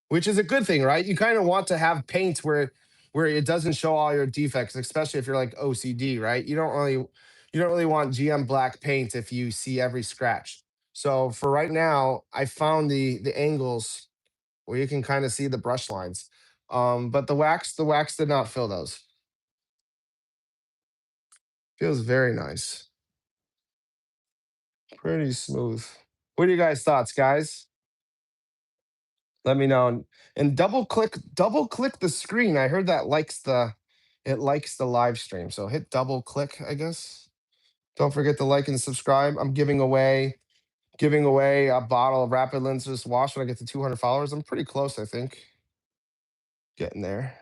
which is a good thing, right? You kind of want to have paint where it doesn't show all your defects, especially if you're like OCD, right? You don't really You don't really want GM black paint if you see every scratch. So for right now, I found the angles where you can kind of see the brush lines. But the wax did not fill those. Feels very nice. Pretty smooth. What are you guys' thoughts, guys? Let me know. And double click the screen. I heard that it likes the live stream. So hit double click, I guess. Don't forget to like and subscribe. I'm giving away a bottle of Rapid Lenses Wash when I get to 200 followers. I'm pretty close, I think. Getting there.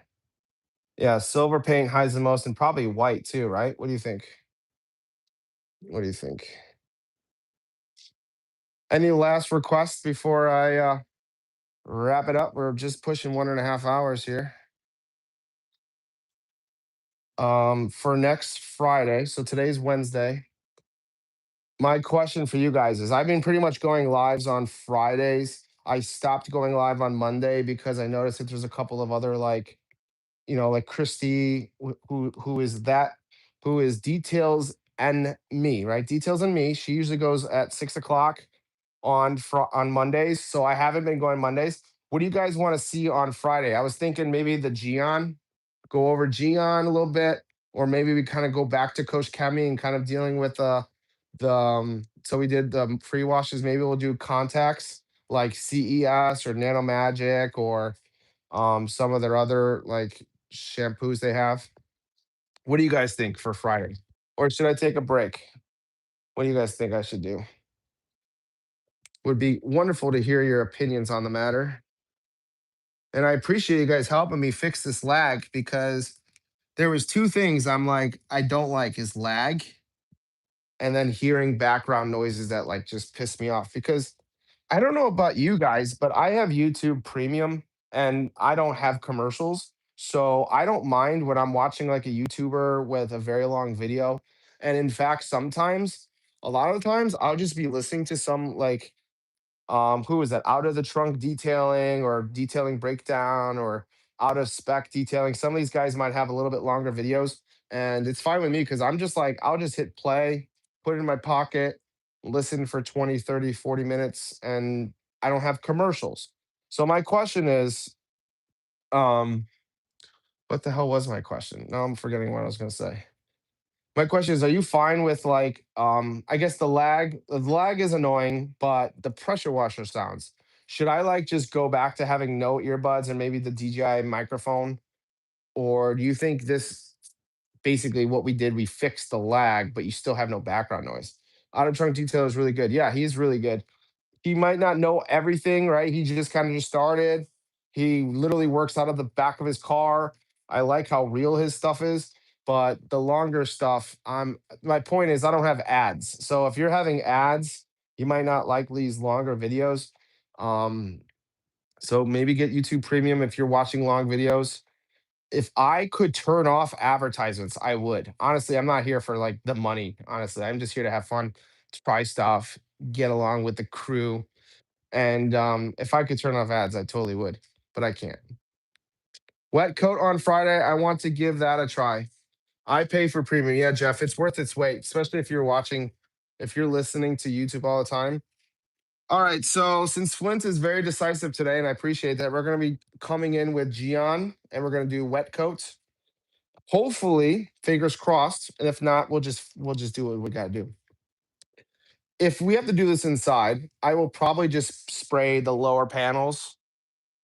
Yeah, silver paint hides the most and probably white too, right? What do you think? What do you think? Any last requests before I wrap it up? We're just pushing 1.5 hours here. For next Friday, so today's Wednesday. My question for you guys is I've been pretty much going lives on Fridays. I stopped going live on Monday because I noticed that there's a couple of other like Christy, who is Details and Me, right? Details and Me. She usually goes at 6 o'clock on Mondays. So I haven't been going Mondays. What do you guys want to see on Friday? I was thinking maybe the Gion, go over Gion a little bit, or maybe we kind of go back to Coach Kemi and kind of dealing with the so we did the free washes. Maybe we'll do contacts like CES or Nano Magic or some of their other like shampoos they have. What do you guys think for Friday? Or should I take a break? What do you guys think I should do? Would be wonderful to hear your opinions on the matter. And I appreciate you guys helping me fix this lag because there was two things I'm like I don't like is lag and then hearing background noises that like just piss me off because I don't know about you guys, but I have YouTube Premium and I don't have commercials. So I don't mind when I'm watching like a YouTuber with a very long video. And in fact, a lot of the times, I'll just be listening to some like who is that? Out of the trunk detailing or detailing breakdown or out of spec detailing. Some of these guys might have a little bit longer videos, and it's fine with me because I'm just like, I'll just hit play, put it in my pocket, listen for 20, 30, 40 minutes, and I don't have commercials. So my question is, um, what the hell was my question? No, I'm forgetting what I was gonna say. My question is, are you fine with like I guess the lag is annoying, but the pressure washer sounds. Should I like just go back to having no earbuds and maybe the DJI microphone? Or do you think this basically what we did, we fixed the lag, but you still have no background noise? Out of trunk detail is really good. Yeah, he's really good. He might not know everything, right? He just kind of just started. He literally works out of the back of his car. I like how real his stuff is, but the longer stuff, my point is I don't have ads. So if you're having ads, you might not like these longer videos. Um, so maybe get YouTube Premium if you're watching long videos. If I could turn off advertisements, I would. Honestly, I'm not here for like the money. Honestly, I'm just here to have fun, to try stuff, get along with the crew, and if I could turn off ads, I totally would, but I can't. Wet coat on Friday. I want to give that a try. I pay for premium. Yeah, Jeff, it's worth its weight, especially if you're listening to YouTube all the time. All right. So since Flint is very decisive today, and I appreciate that, we're going to be coming in with Gion and we're going to do wet coats. Hopefully, fingers crossed. And if not, we'll just do what we got to do. If we have to do this inside, I will probably just spray the lower panels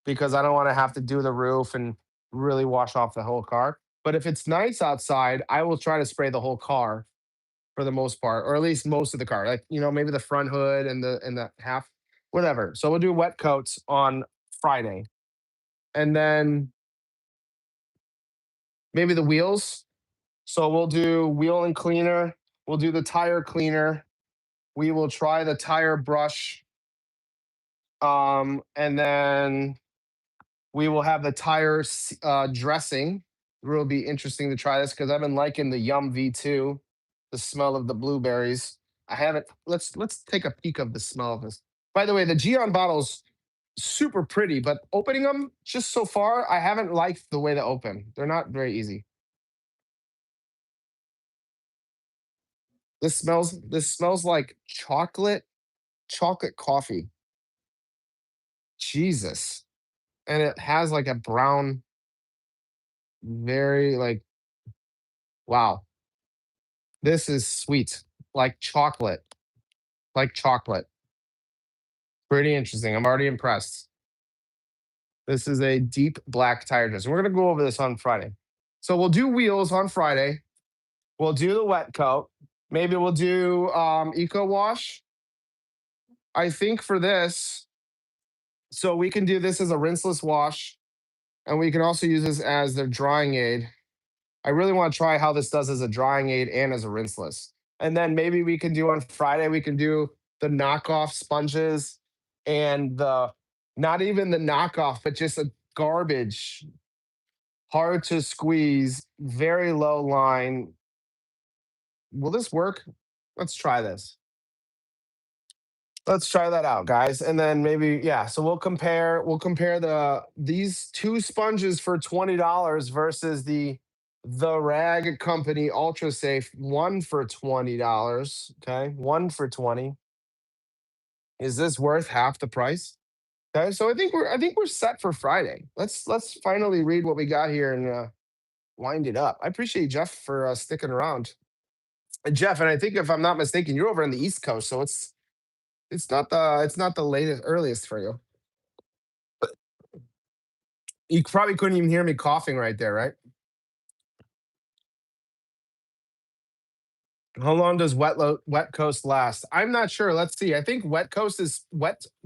because I don't want to have to do the roof and really wash off the whole car. But if it's nice outside, I will try to spray the whole car for the most part, or at least most of the car. Like, maybe the front hood and the half, whatever. So we'll do wet coats on Friday. And then maybe the wheels. So we'll do wheel and cleaner. We'll do the tire cleaner. We will try the tire brush. And then we will have the tire dressing. It will be interesting to try this because I've been liking the Yum V2, the smell of the blueberries. I haven't. Let's take a peek of the smell of this. By the way, the Gion bottles super pretty, but opening them just so far, I haven't liked the way they open. They're not very easy. This smells like chocolate coffee. Jesus. And it has like a brown, very like, wow. This is sweet. Like chocolate. Like chocolate. Pretty interesting. I'm already impressed. This is a deep black tire dress. We're gonna go over this on Friday. So we'll do wheels on Friday. We'll do the wet coat. Maybe we'll do eco wash. I think for this, so we can do this as a rinseless wash, and we can also use this as the drying aid. I really want to try how this does as a drying aid and as a rinseless. And then maybe we can do on Friday, we can do the knockoff sponges and the not even the knockoff, but just a garbage, hard to squeeze, very low line. Will this work? Let's try this. Let's try that out, guys. And then maybe, yeah. So we'll compare these two sponges for $20 versus the Rag Company Ultra Safe one for $20. Okay. One for 20. Is this worth half the price? Okay. So I think we're set for Friday. Let's finally read what we got here and wind it up. I appreciate Jeff for sticking around. And Jeff, and I think if I'm not mistaken, you're over on the East Coast, so it's not the latest earliest for you. You probably couldn't even hear me coughing right there, right? How long does wet coast last? I'm not sure. Let's see. I think wet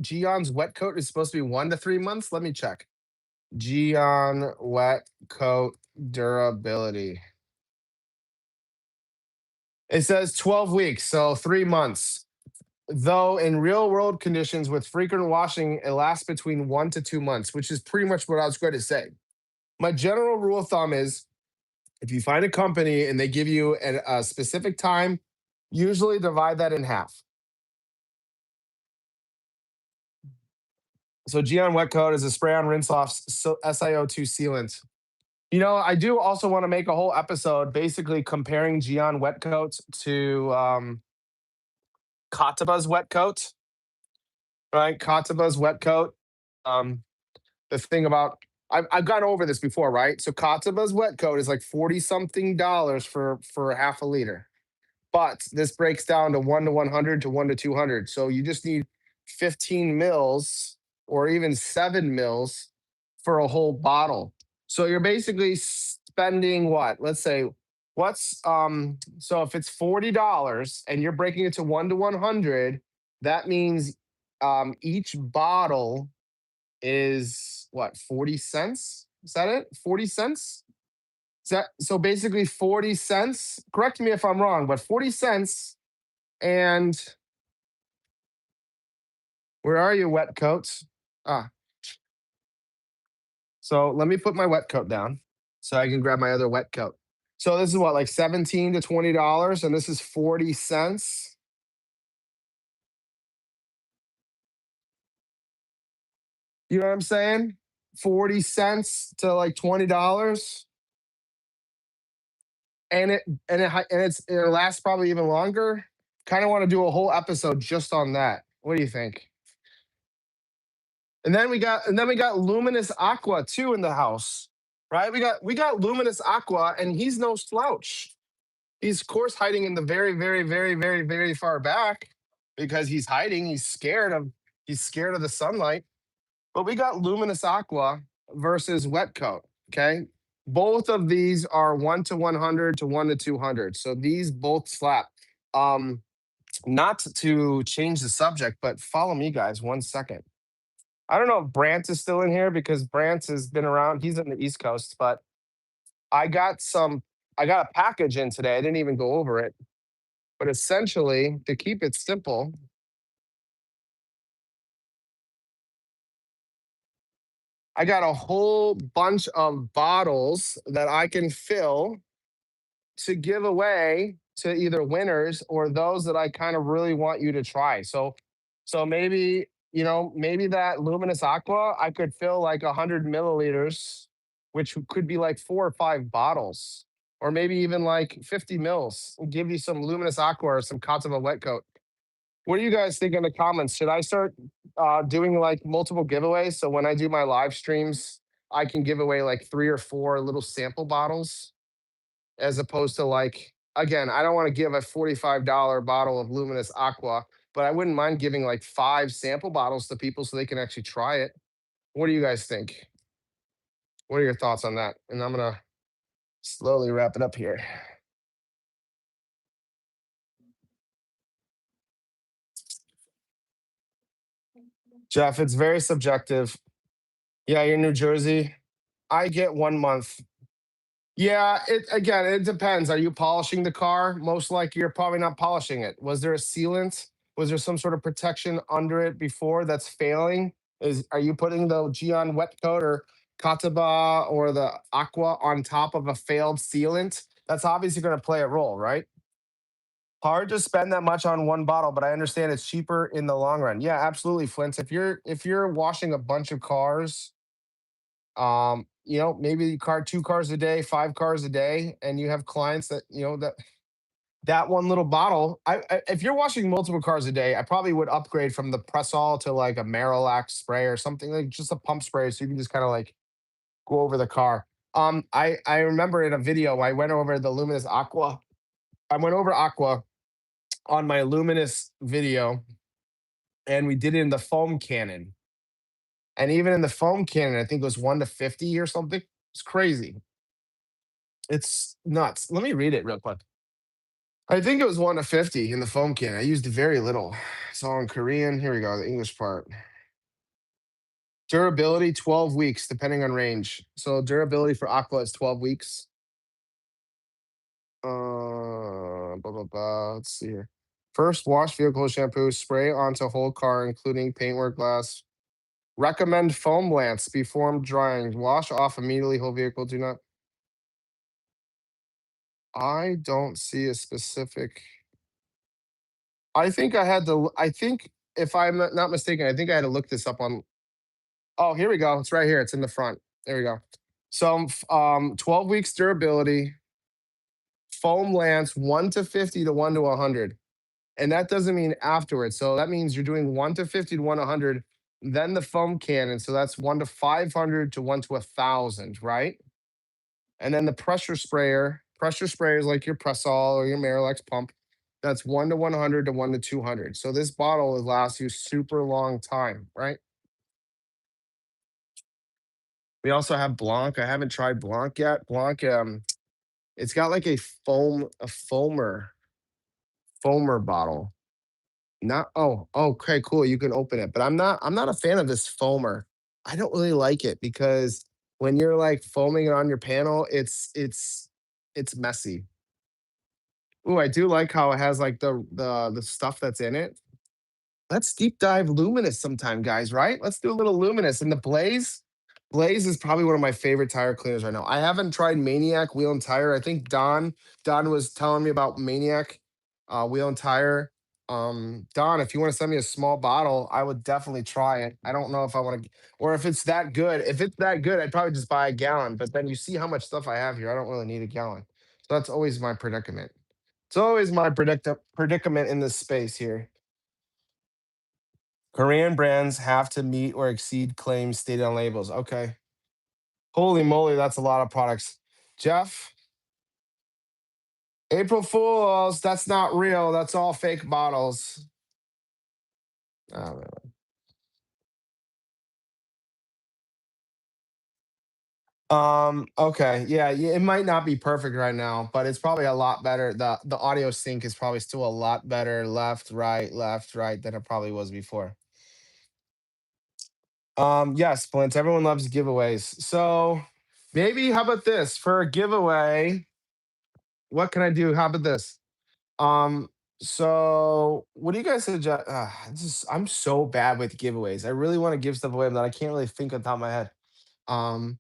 Geon's wet coat is supposed to be 1 to 3 months. Let me check. Geon wet coat durability. It says 12 weeks, so 3 months. Though in real world conditions with frequent washing, it lasts between 1 to 2 months, which is pretty much what I was going to say. My general rule of thumb is if you find a company and they give you a specific time, usually divide that in half. So Geon Wet Coat is a spray on rinse off SiO2 sealant. I do also want to make a whole episode basically comparing Geon Wet Coat to Kataba's Wet Coat, right? Kataba's Wet Coat. Um, the thing about I've gone over this before, right? So Kataba's Wet Coat is like 40 something dollars for half a liter. But this breaks down to 1 to 100 to 1 to 200. So you just need 15 mils or even 7 mils for a whole bottle. So you're basically spending what? Let's say so if it's $40 and you're breaking it to 1 to 100, that means each bottle is what, 40 cents? Is that it? 40 cents? So basically 40 cents. Correct me if I'm wrong, but 40 cents. And where are you, wet coats? Ah, so let me put my wet coat down so I can grab my other wet coat. So this is what, like 17 to $20, and this is 40 cents. You know what I'm saying? 40 cents to like $20. And it'll last probably even longer. Kind of want to do a whole episode just on that. What do you think? And then we got Luminous Aqua too in the house, right? We got Luminous Aqua, and he's no slouch. He's of course hiding in the very, very, very, very, very far back because he's hiding. He's scared of the sunlight. But we got Luminous Aqua versus Wet Coat. Okay. Both of these are 1 to 100 to 1 to 200. So these both slap. Um, Not to change the subject, but follow me, guys, 1 second. I don't know if Brant is still in here because Brant has been around. He's in the East Coast, but I got some. I got a package in today. I didn't even go over it, but essentially, to keep it simple, I got a whole bunch of bottles that I can fill to give away to either winners or those that I kind of really want you to try. So maybe that Luminous Aqua, I could fill like 100 milliliters, which could be like 4 or 5 bottles. or maybe even like 50 mils and give you some Luminous Aqua or some Katsuba wet coat. What do you guys think in the comments? Should I start doing like multiple giveaways? So when I do my live streams, I can give away like 3 or 4 little sample bottles as opposed to like, again, I don't want to give a $45 bottle of Luminous Aqua, but I wouldn't mind giving like 5 sample bottles to people so they can actually try it. What do you guys think? What are your thoughts on that? And I'm going to slowly wrap it up here. Jeff, it's very subjective. Yeah, you're in New Jersey. I get 1 month. Yeah, it again, it depends. Are you polishing the car? Most likely you're probably not polishing it. Was there a sealant? Was there some sort of protection under it before that's failing? Are you putting the Geon wet coat or Kataba or the Aqua on top of a failed sealant? That's obviously going to play a role, right? Hard to spend that much on one bottle, but I understand it's cheaper in the long run. Yeah, absolutely, Flint. If you're washing a bunch of cars, maybe you car 2 cars a day, 5 cars a day, and you have clients that that one little bottle. If you're washing multiple cars a day, I probably would upgrade from the Pressol to like a Marilac spray or something like just a pump spray, so you can just kind of like go over the car. I remember in a video I went over the Luminous Aqua. I went over Aqua on my Luminous video, and we did it in the foam cannon. And even in the foam cannon, I think it was 1 to 50 or something. It's crazy. It's nuts. Let me read it real quick. I think it was 1 to 50 in the foam can. I used very little. It's all in Korean. Here we go. The English part. Durability 12 weeks, depending on range. So durability for Aqua is 12 weeks. Blah, blah, blah. Let's see here. First, wash vehicle shampoo, spray onto whole car, including paintwork, glass. Recommend foam lance before drying. Wash off immediately. Whole vehicle. Do not. I don't see a specific. I think I had to. I think if I'm not mistaken, I think I had to look this up on. Oh, here we go. It's right here. It's in the front. There we go. So, 12 weeks durability, foam lance 1 to 50 to 1 to 100, and that doesn't mean afterwards. So that means you're doing 1 to 50 to 1 to 100, then the foam cannon. So that's 1 to 500 to 1 to 1,000, right? And then the pressure sprayer. Pressure sprayer is like your Pressol or your Marilex pump. That's 1 to 100 to 1 to 200. So this bottle will last you super long time, right? We also have Blanc. I haven't tried Blanc yet. Blanc, it's got like a foamer bottle. Not okay, cool. You can open it, but I'm not a fan of this foamer. I don't really like it because when you're like foaming it on your panel, it's messy. Ooh, I do like how it has like the stuff that's in it. Let's deep dive Luminous sometime, guys, right? Let's do a little Luminous. And the Blaze, Blaze is probably one of my favorite tire cleaners right now. I haven't tried Maniac Wheel and Tire. I think Don was telling me about Maniac Wheel and Tire. Don, if you want to send me a small bottle, I would definitely try it. I don't know if I want to, or if it's that good. If it's that good, I'd probably just buy a gallon. But then you see how much stuff I have here. I don't really need a gallon. So that's always my predicament. It's always my predicament in this space here. Korean brands have to meet or exceed claims stated on labels. Okay. Holy moly, that's a lot of products. Jeff, April Fools, that's not real. That's all fake bottles. Oh, okay. Yeah, yeah, it might not be perfect right now, but it's probably a lot better. The audio sync is probably still a lot better left, right than it probably was before. Yes, Splint, everyone loves giveaways. So maybe how about this? For a giveaway, what can I do? How about this? Um, so what do you guys suggest? I'm so bad with giveaways. I really want to give stuff away, but I can't really think on top of my head. Um,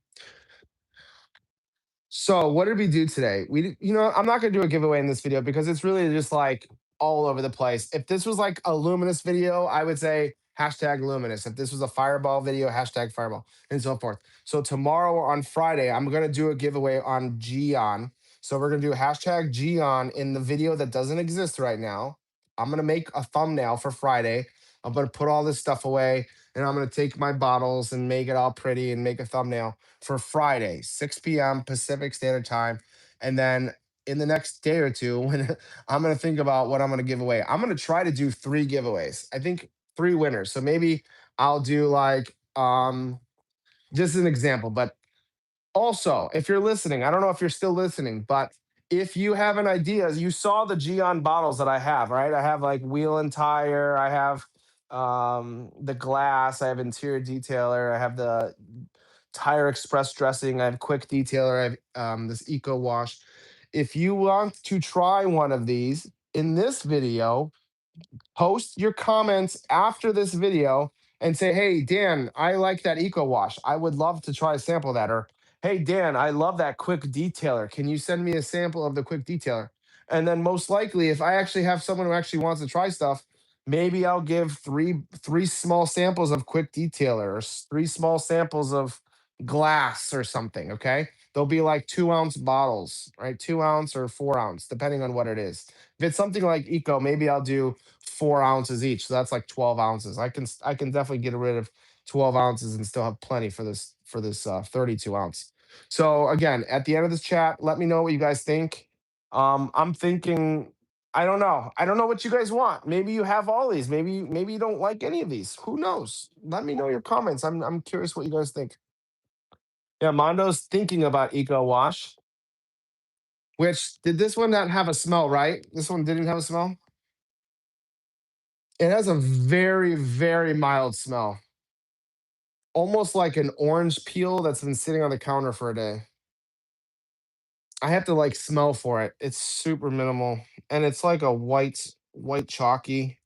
so what did we do today? I'm not gonna do a giveaway in this video because it's really just like all over the place. If this was like a Luminous video, I would say hashtag Luminous. If this was a Fireball video, hashtag Fireball, and so forth. So tomorrow or on Friday, I'm gonna do a giveaway on Geon. So we're gonna do hashtag Gion in the video that doesn't exist right now. I'm gonna make a thumbnail for Friday. I'm gonna put all this stuff away and I'm gonna take my bottles and make it all pretty and make a thumbnail for Friday, 6 p.m. Pacific Standard Time. And then in the next day or two, when I'm gonna think about what I'm gonna give away, I'm gonna try to do 3 giveaways. I think 3 winners. So maybe I'll do like just an example, but also, if you're listening, I don't know if you're still listening, but if you have an idea, you saw the Gion bottles that I have, right? I have like wheel and tire, I have the glass, I have interior detailer, I have the tire express dressing, I have quick detailer, I have this eco wash. If you want to try one of these in this video, post your comments after this video and say, "Hey, Dan, I like that Eco Wash. I would love to try a sample of that." Or, "Hey, Dan, I love that Quick Detailer. Can you send me a sample of the Quick Detailer?" And then most likely, if I actually have someone who actually wants to try stuff, maybe I'll give three small samples of Quick Detailer or 3 small samples of glass or something. Okay, they'll be like 2 ounce bottles, right? 2 ounce or 4 ounce, depending on what it is. If it's something like Eco, maybe I'll do 4 ounces each. So that's like 12 ounces. I can definitely get rid of 12 ounces and still have plenty for this 32 ounce. So again, at the end of this chat, let me know what you guys think. I'm thinking, I don't know. I don't know what you guys want. Maybe you have all these. Maybe you don't like any of these. Who knows? Let me know your comments. I'm curious what you guys think. Yeah, Mondo's thinking about Eco Wash. Which did this one not have a smell, right? This one didn't have a smell. It has a very, very mild smell, almost like an orange peel that's been sitting on the counter for a day. I have to like smell for it. It's super minimal, and it's like a white chalky.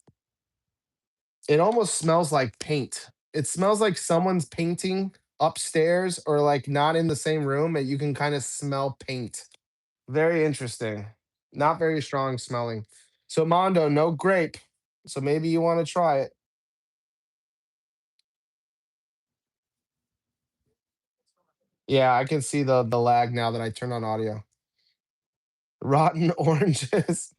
It almost smells like paint. It smells like someone's painting upstairs or like not in the same room, and you can kind of smell paint. Very interesting. Not very strong smelling. So Mondo, no grape. So maybe you want to try it. Yeah, I can see the lag now that I turned on audio. Rotten oranges.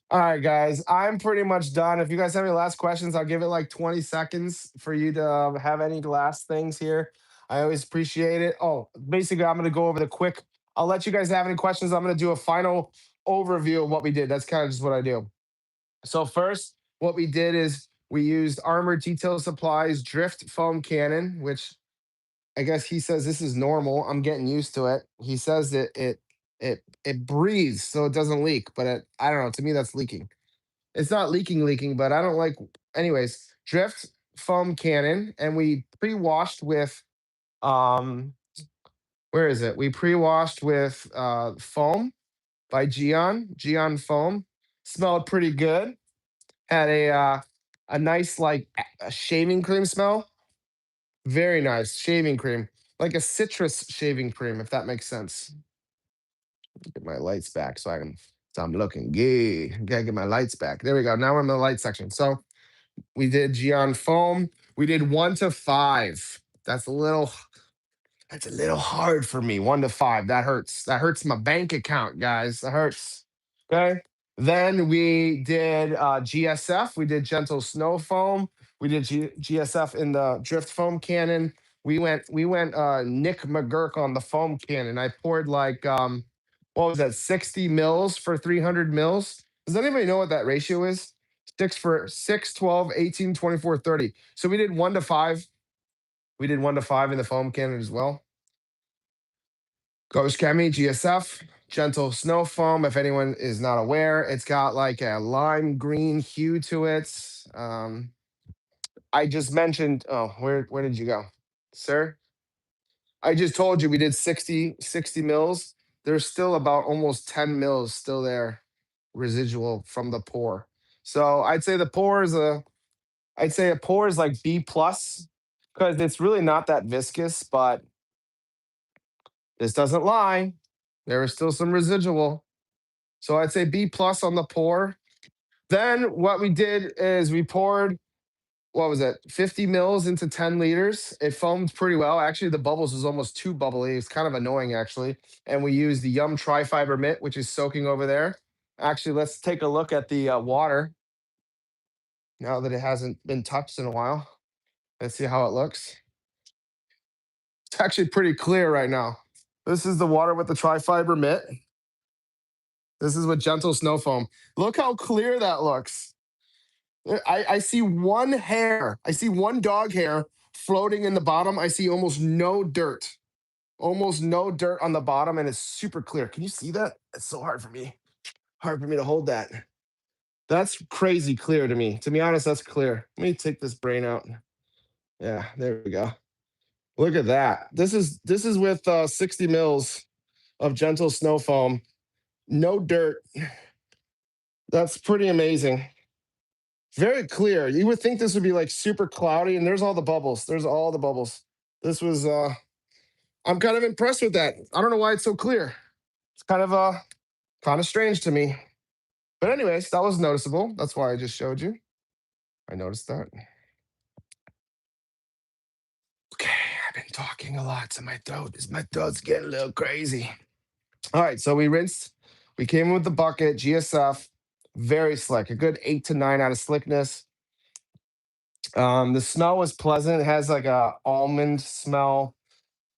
All right, guys, I'm pretty much done. If you guys have any last questions, I'll give it like 20 seconds for you to have any last things here. I always appreciate it. Oh, basically, I'm going to go over the quick. I'll let you guys have any questions. I'm going to do a final overview of what we did. That's kind of just what I do. So, first, what we did is we used Armor Detail Supplies Drift Foam Cannon, which I guess he says this is normal. I'm getting used to it. He says that it breathes so it doesn't leak, but I don't know. To me, that's leaking. It's not leaking, but I don't like. Anyways, Drift Foam Cannon, and we pre-washed with um. Where is it? We pre-washed with foam by Gion foam. Smelled pretty good. Had a nice like a shaving cream smell. Very nice shaving cream, like a citrus shaving cream, if that makes sense. Get my lights back so I can. So I'm looking good. Gotta get my lights back. There we go. Now we're in the light section. So we did Gion foam. We did 1 to 5. That's a little. That's a little hard for me. 1 to 5. That hurts. That hurts my bank account, guys. That hurts. Okay. Then we did GSF. We did gentle snow foam. We did GSF in the drift foam cannon. We went Nick McGurk on the foam cannon. I poured like what was that, 60 mils for 300 mils? Does anybody know what that ratio is? 6 for 6, 12, 18, 24, 30. So we did 1 to 5. We did 1 to 5 in the foam cannon as well. Ghost Chemi GSF, gentle snow foam. If anyone is not aware, it's got like a lime green hue to it. I just mentioned. Oh, where did you go, sir? I just told you we did 60 mils. There's still about almost 10 mils still there, residual from the pour. So I'd say a pour is like B plus because it's really not that viscous, but this doesn't lie. There is still some residual. So I'd say B plus on the pour. Then what we did is we poured what was it, 50 mils into 10 liters. It foamed pretty well. Actually, the bubbles was almost too bubbly. It's kind of annoying, actually. And we used the Yum Tri-Fiber Mitt, which is soaking over there. Actually, let's take a look at the water now that it hasn't been touched in a while. Let's see how it looks. It's actually pretty clear right now. This is the water with the Tri-Fiber Mitt. This is with gentle snow foam. Look how clear that looks. I see one hair. I see one dog hair floating in the bottom. I see almost no dirt on the bottom, and it's super clear. Can you see that? It's so hard for me to hold that. That's crazy clear to me. To be honest, that's clear. Let me take this brain out. Yeah, there we go. Look at that. This is with 60 mils of gentle snow foam. No dirt. That's pretty amazing. Very clear. You would think this would be like super cloudy, and there's all the bubbles. There's all the bubbles. This was I'm kind of impressed with that. I don't know why it's so clear. It's kind of strange to me. But anyways, that was noticeable. That's why I just showed you. I noticed that. Okay, I've been talking a lot, so my throat's getting a little crazy. All right, so we rinsed. We came in with the bucket, GSF, very slick, a good 8 to 9 out of slickness. The smell was pleasant. It has like a almond smell,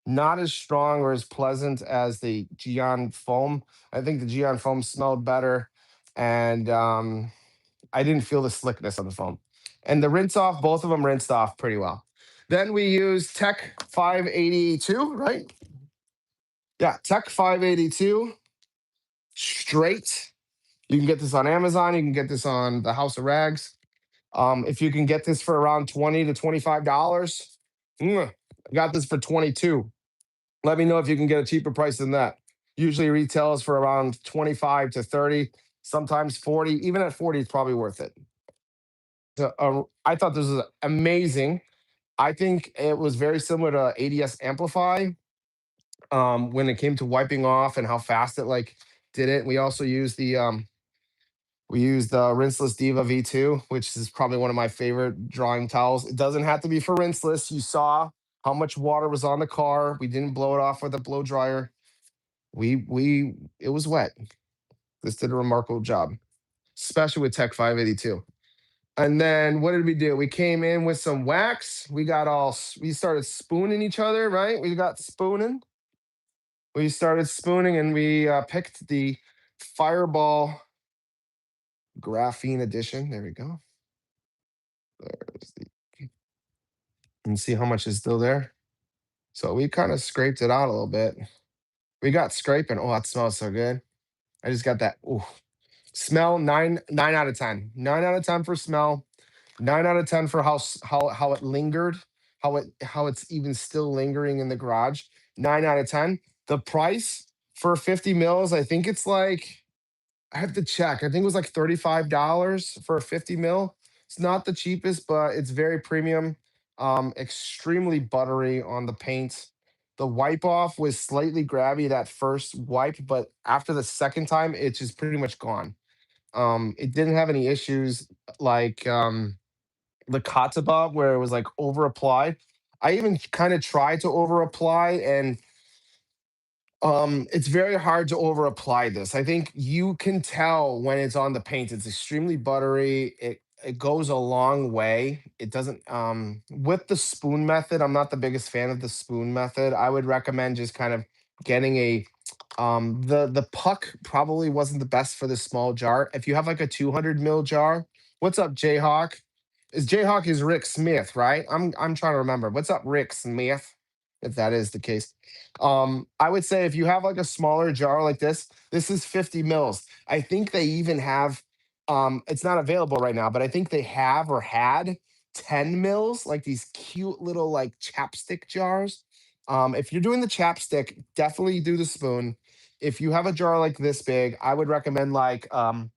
not as strong or as pleasant as the Gion foam. I think the Gion foam smelled better, and I didn't feel the slickness of the foam. And the rinse off, both of them rinsed off pretty well. Then we used Tech 582, right? Yeah, Tech 582 straight. You can get this on Amazon. You can get this on the House of Rags. If you can get this for around $20 to $25, I got this for 22. Let me know if you can get a cheaper price than that. Usually retails for around 25 to 30, sometimes 40. Even at 40, it's probably worth it. So, I thought this was amazing. I think it was very similar to ADS Amplify when it came to wiping off and how fast it like did it. We used the Rinseless Diva V2, which is probably one of my favorite drying towels. It doesn't have to be for rinseless. You saw how much water was on the car. We didn't blow it off with a blow dryer. We it was wet. This did a remarkable job, especially with Tech 582. And then what did we do? We came in with some wax. We started spooning each other, right? We got spooning. We started spooning, and we picked the Fireball Graphene Edition. There we go. There's the, and see how much is still there. So we kind of scraped it out a little bit. We got scraping. Oh, that smells so good. I just got that. Ooh, smell 9 out of 10. 9 out of 10 for smell. 9 out of 10 for how it lingered, how it's even still lingering in the garage. 9 out of 10. The price for 50 mils, I think it's like, I have to check. I think it was like $35 for a 50 mil. It's not the cheapest, but it's very premium. Extremely buttery on the paint. The wipe off was slightly grabby that first wipe, but after the second time, it's just pretty much gone. It didn't have any issues like the Katsuba where it was like over applied. I even kind of tried to over apply, and it's very hard to over apply this. I think you can tell when it's on the paint. It's extremely buttery. It goes a long way. It doesn't with the spoon method. I'm not the biggest fan of the spoon method. I would recommend just kind of getting a the puck probably wasn't the best for the small jar. If you have like a 200 mil jar, what's up, Jayhawk? Is Jayhawk is Rick Smith, right? I'm trying to remember. What's up, Rick Smith? If that is the case. I would say if you have like a smaller jar like this is 50 mils. I think they even have it's not available right now, but I think they have or had 10 mils, like these cute little like chapstick jars. If you're doing the chapstick, definitely do the spoon. If you have a jar like this big, I would recommend like kind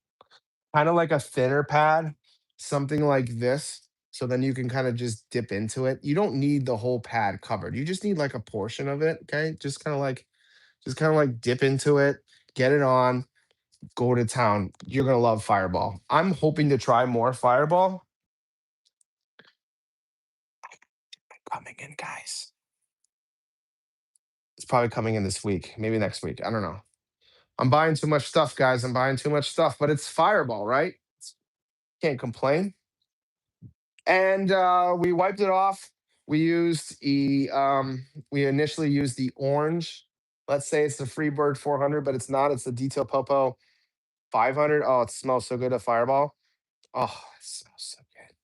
of like a thinner pad, something like this. So then you can kind of just dip into it. You don't need the whole pad covered. You just need like a portion of it. Okay. Just kind of like dip into it, get it on, go to town. You're gonna love Fireball. I'm hoping to try more Fireball. coming in, guys. It's probably coming in this week, maybe next week. I don't know. I'm buying too much stuff, guys. I'm buying too much stuff, but it's Fireball, right? Can't complain. And we wiped it off. We initially used the orange. Let's say it's the Freebird 400, but it's not. It's the Detail Popo 500. Oh, it smells so good at Fireball. Oh, it smells so good.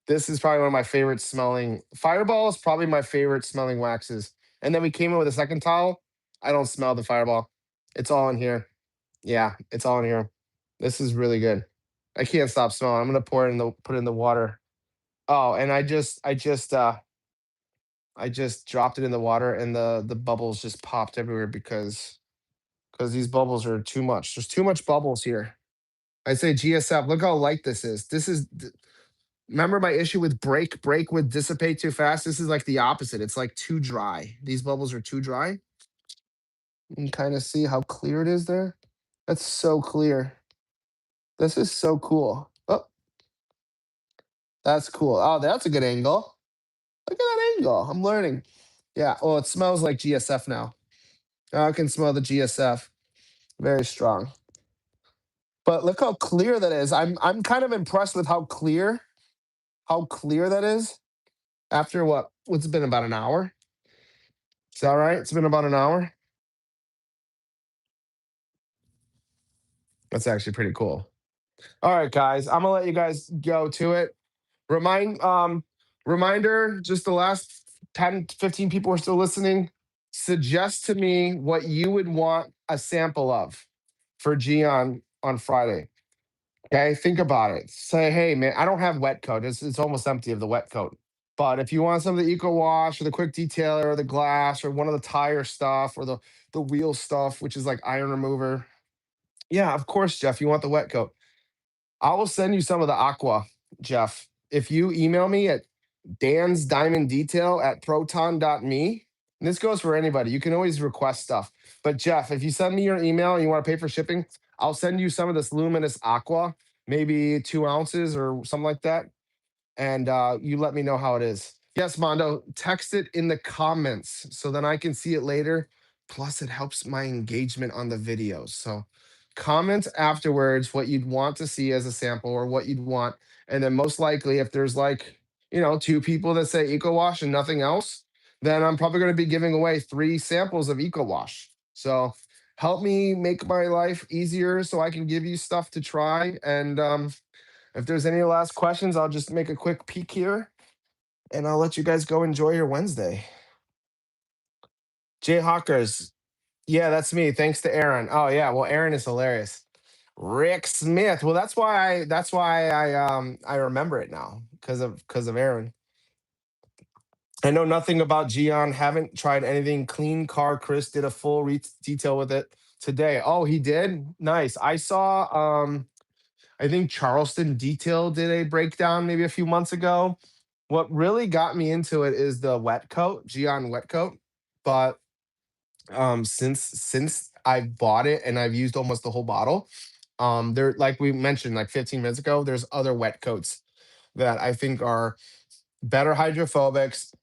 This is probably one of my favorite smelling. Fireball is probably my favorite smelling waxes. And then we came in with a second towel. I don't smell the Fireball. It's all in here. Yeah, it's all in here. This is really good. I can't stop smelling. I'm gonna put it in the water. Oh, and I just dropped it in the water and the bubbles just popped everywhere because these bubbles are too much. There's too much bubbles here. I say GSF, look how light this is. Remember my issue with break would dissipate too fast. This is like the opposite. It's like too dry. These bubbles are too dry. You can kind of see how clear it is there. That's so clear. This is so cool. Oh, that's cool. Oh, that's a good angle. Look at that angle. I'm learning. Yeah. Oh, it smells like GSF now. I can smell the GSF. Very strong. But look how clear that is. I'm kind of impressed with how clear that is. After what's it been about an hour? Is that right? It's been about an hour. That's actually pretty cool. All right, guys. I'm gonna let you guys go to it. Remind reminder, just the last 10, 15 people are still listening. Suggest to me what you would want a sample of for Gian on Friday. Okay, think about it. Say, hey man, I don't have wet coat. It's almost empty of the wet coat. But if you want some of the eco wash or the quick detailer or the glass or one of the tire stuff or the wheel stuff, which is like iron remover. Yeah, of course, Jeff, you want the wet coat. I will send you some of the aqua, Jeff. If you email me at Dan's Diamond Detail at proton.me, and this goes for anybody, you can always request stuff. But Jeff, if you send me your email and you want to pay for shipping, I'll send you some of this luminous aqua, maybe 2 ounces or something like that, and you let me know how it is. Yes, Mondo, text it in the comments so then I can see it later. Plus, it helps my engagement on the videos. So, comment afterwards what you'd want to see as a sample or what you'd want. And then, most likely, if there's like, 2 people that say Eco Wash and nothing else, then I'm probably going to be giving away 3 samples of Eco Wash. So, help me make my life easier so I can give you stuff to try. And if there's any last questions, I'll just make a quick peek here and I'll let you guys go enjoy your Wednesday. Jay Hawkers. Yeah, that's me. Thanks to Aaron. Oh yeah, well Aaron is hilarious. Rick Smith. Well, that's why I remember it now because of Aaron. I know nothing about Gian. Haven't tried anything. Clean car. Chris did a full detail with it today. Oh, he did. Nice. I saw. I think Charleston Detail did a breakdown maybe a few months ago. What really got me into it is the wet coat, Gian wet coat. But since I've bought it and I've used almost the whole bottle, there like we mentioned like 15 minutes ago, there's other wet coats that I think are better hydrophobics,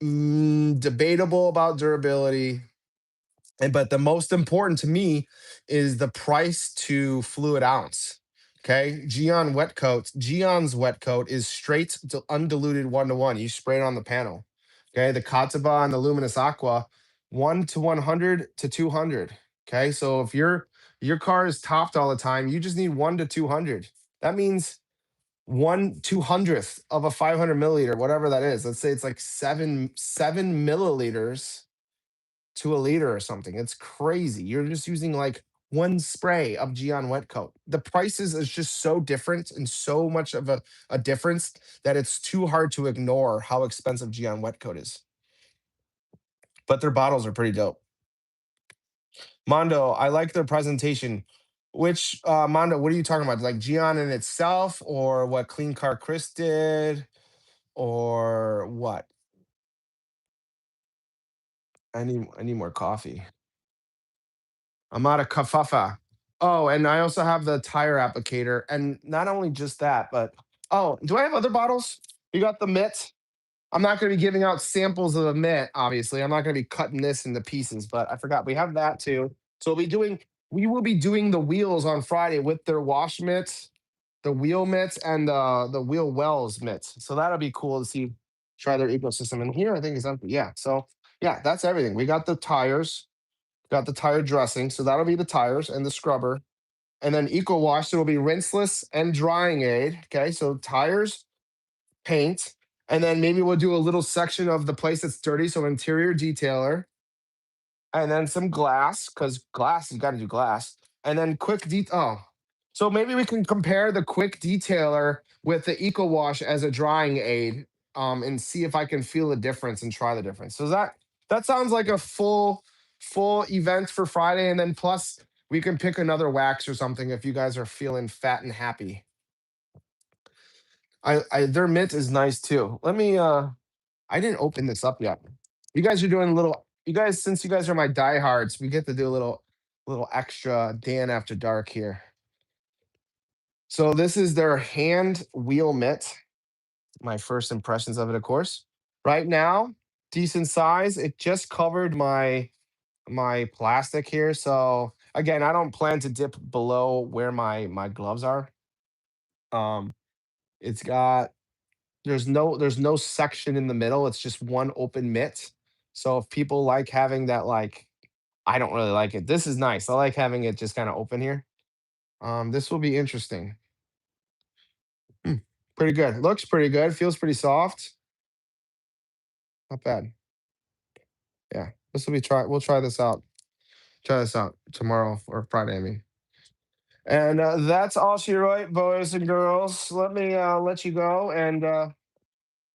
debatable about durability, but the most important to me is the price to fluid ounce. Okay, Gion's wet coat is straight to undiluted 1-to-1. You spray it on the panel. Okay, the Kataba and the Luminous Aqua, 1 to 100 to 200. Okay, so if your car is topped all the time, you just need 1 to 200. That means 1/200th of a 500 milliliter, whatever that is. Let's say it's like seven milliliters to a liter or something. It's crazy. You're just using like one spray of Gian wet coat. The prices is just so different and so much of a difference that it's too hard to ignore how expensive Gian wet coat is. But their bottles are pretty dope. Mondo, I like their presentation. Which Mondo, what are you talking about? Like Gian in itself, or what Clean Car Chris did, or what? I need more coffee. I'm out of kafafa. Oh, and I also have the tire applicator, and not only just that, but oh, do I have other bottles? You got the mitt. I'm not going to be giving out samples of the mitt, obviously. I'm not going to be cutting this into pieces, but I forgot we have that too. So we will be doing the wheels on Friday with their wash mitts, the wheel mitts, and the wheel wells mitts. So that'll be cool to see, try their ecosystem. And here I think is empty. Yeah. So yeah, that's everything. We got the tires, got the tire dressing. So that'll be the tires and the scrubber. And then Eco Wash, there will be rinseless and drying aid. Okay. So tires, paint, and then maybe we'll do a little section of the place that's dirty, so interior detailer, and then some glass because glass you got to do glass, and then so maybe we can compare the quick detailer with the Eco Wash as a drying aid, and see if I can feel the difference and try the difference. So that sounds like a full event for Friday, and then plus we can pick another wax or something if you guys are feeling fat and happy. I their mint is nice too. Let me I didn't open this up yet. You guys are doing a little. You guys, since you guys are my diehards, we get to do a little extra Dan after dark here. So this is their hand wheel mitt. My first impressions of it, of course. Right now, decent size. It just covered my plastic here. So again, I don't plan to dip below where my gloves are. Um, it's got there's no section in the middle. It's just one open mitt. So if people like having that, like, I don't really like it. This is nice. I like having it just kind of open here. This will be interesting. Hmm, pretty good. Looks pretty good. Feels pretty soft. Not bad. Yeah. This will be try. We'll try this out. Try this out tomorrow or Friday. I mean. And that's all she wrote, boys and girls. Let me let you go, and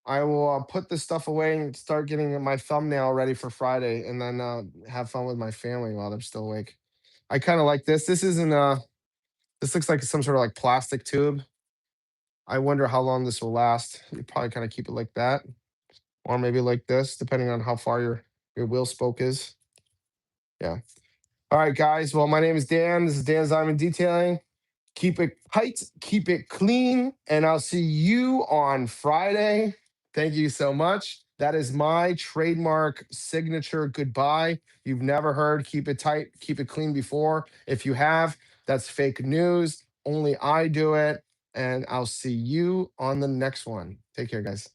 I will put this stuff away and start getting my thumbnail ready for Friday, and then have fun with my family while they're still awake. I kind of like this. This isn't. This looks like some sort of like plastic tube. I wonder how long this will last. You probably kind of keep it like that, or maybe like this, depending on how far your wheel spoke is. Yeah. All right, guys. Well, my name is Dan. This is Dan Diamond Detailing. Keep it tight, keep it clean, and I'll see you on Friday. Thank you so much. That is my trademark signature goodbye. You've never heard keep it tight, keep it clean before. If you have, that's fake news. Only I do it. And I'll see you on the next one. Take care, guys.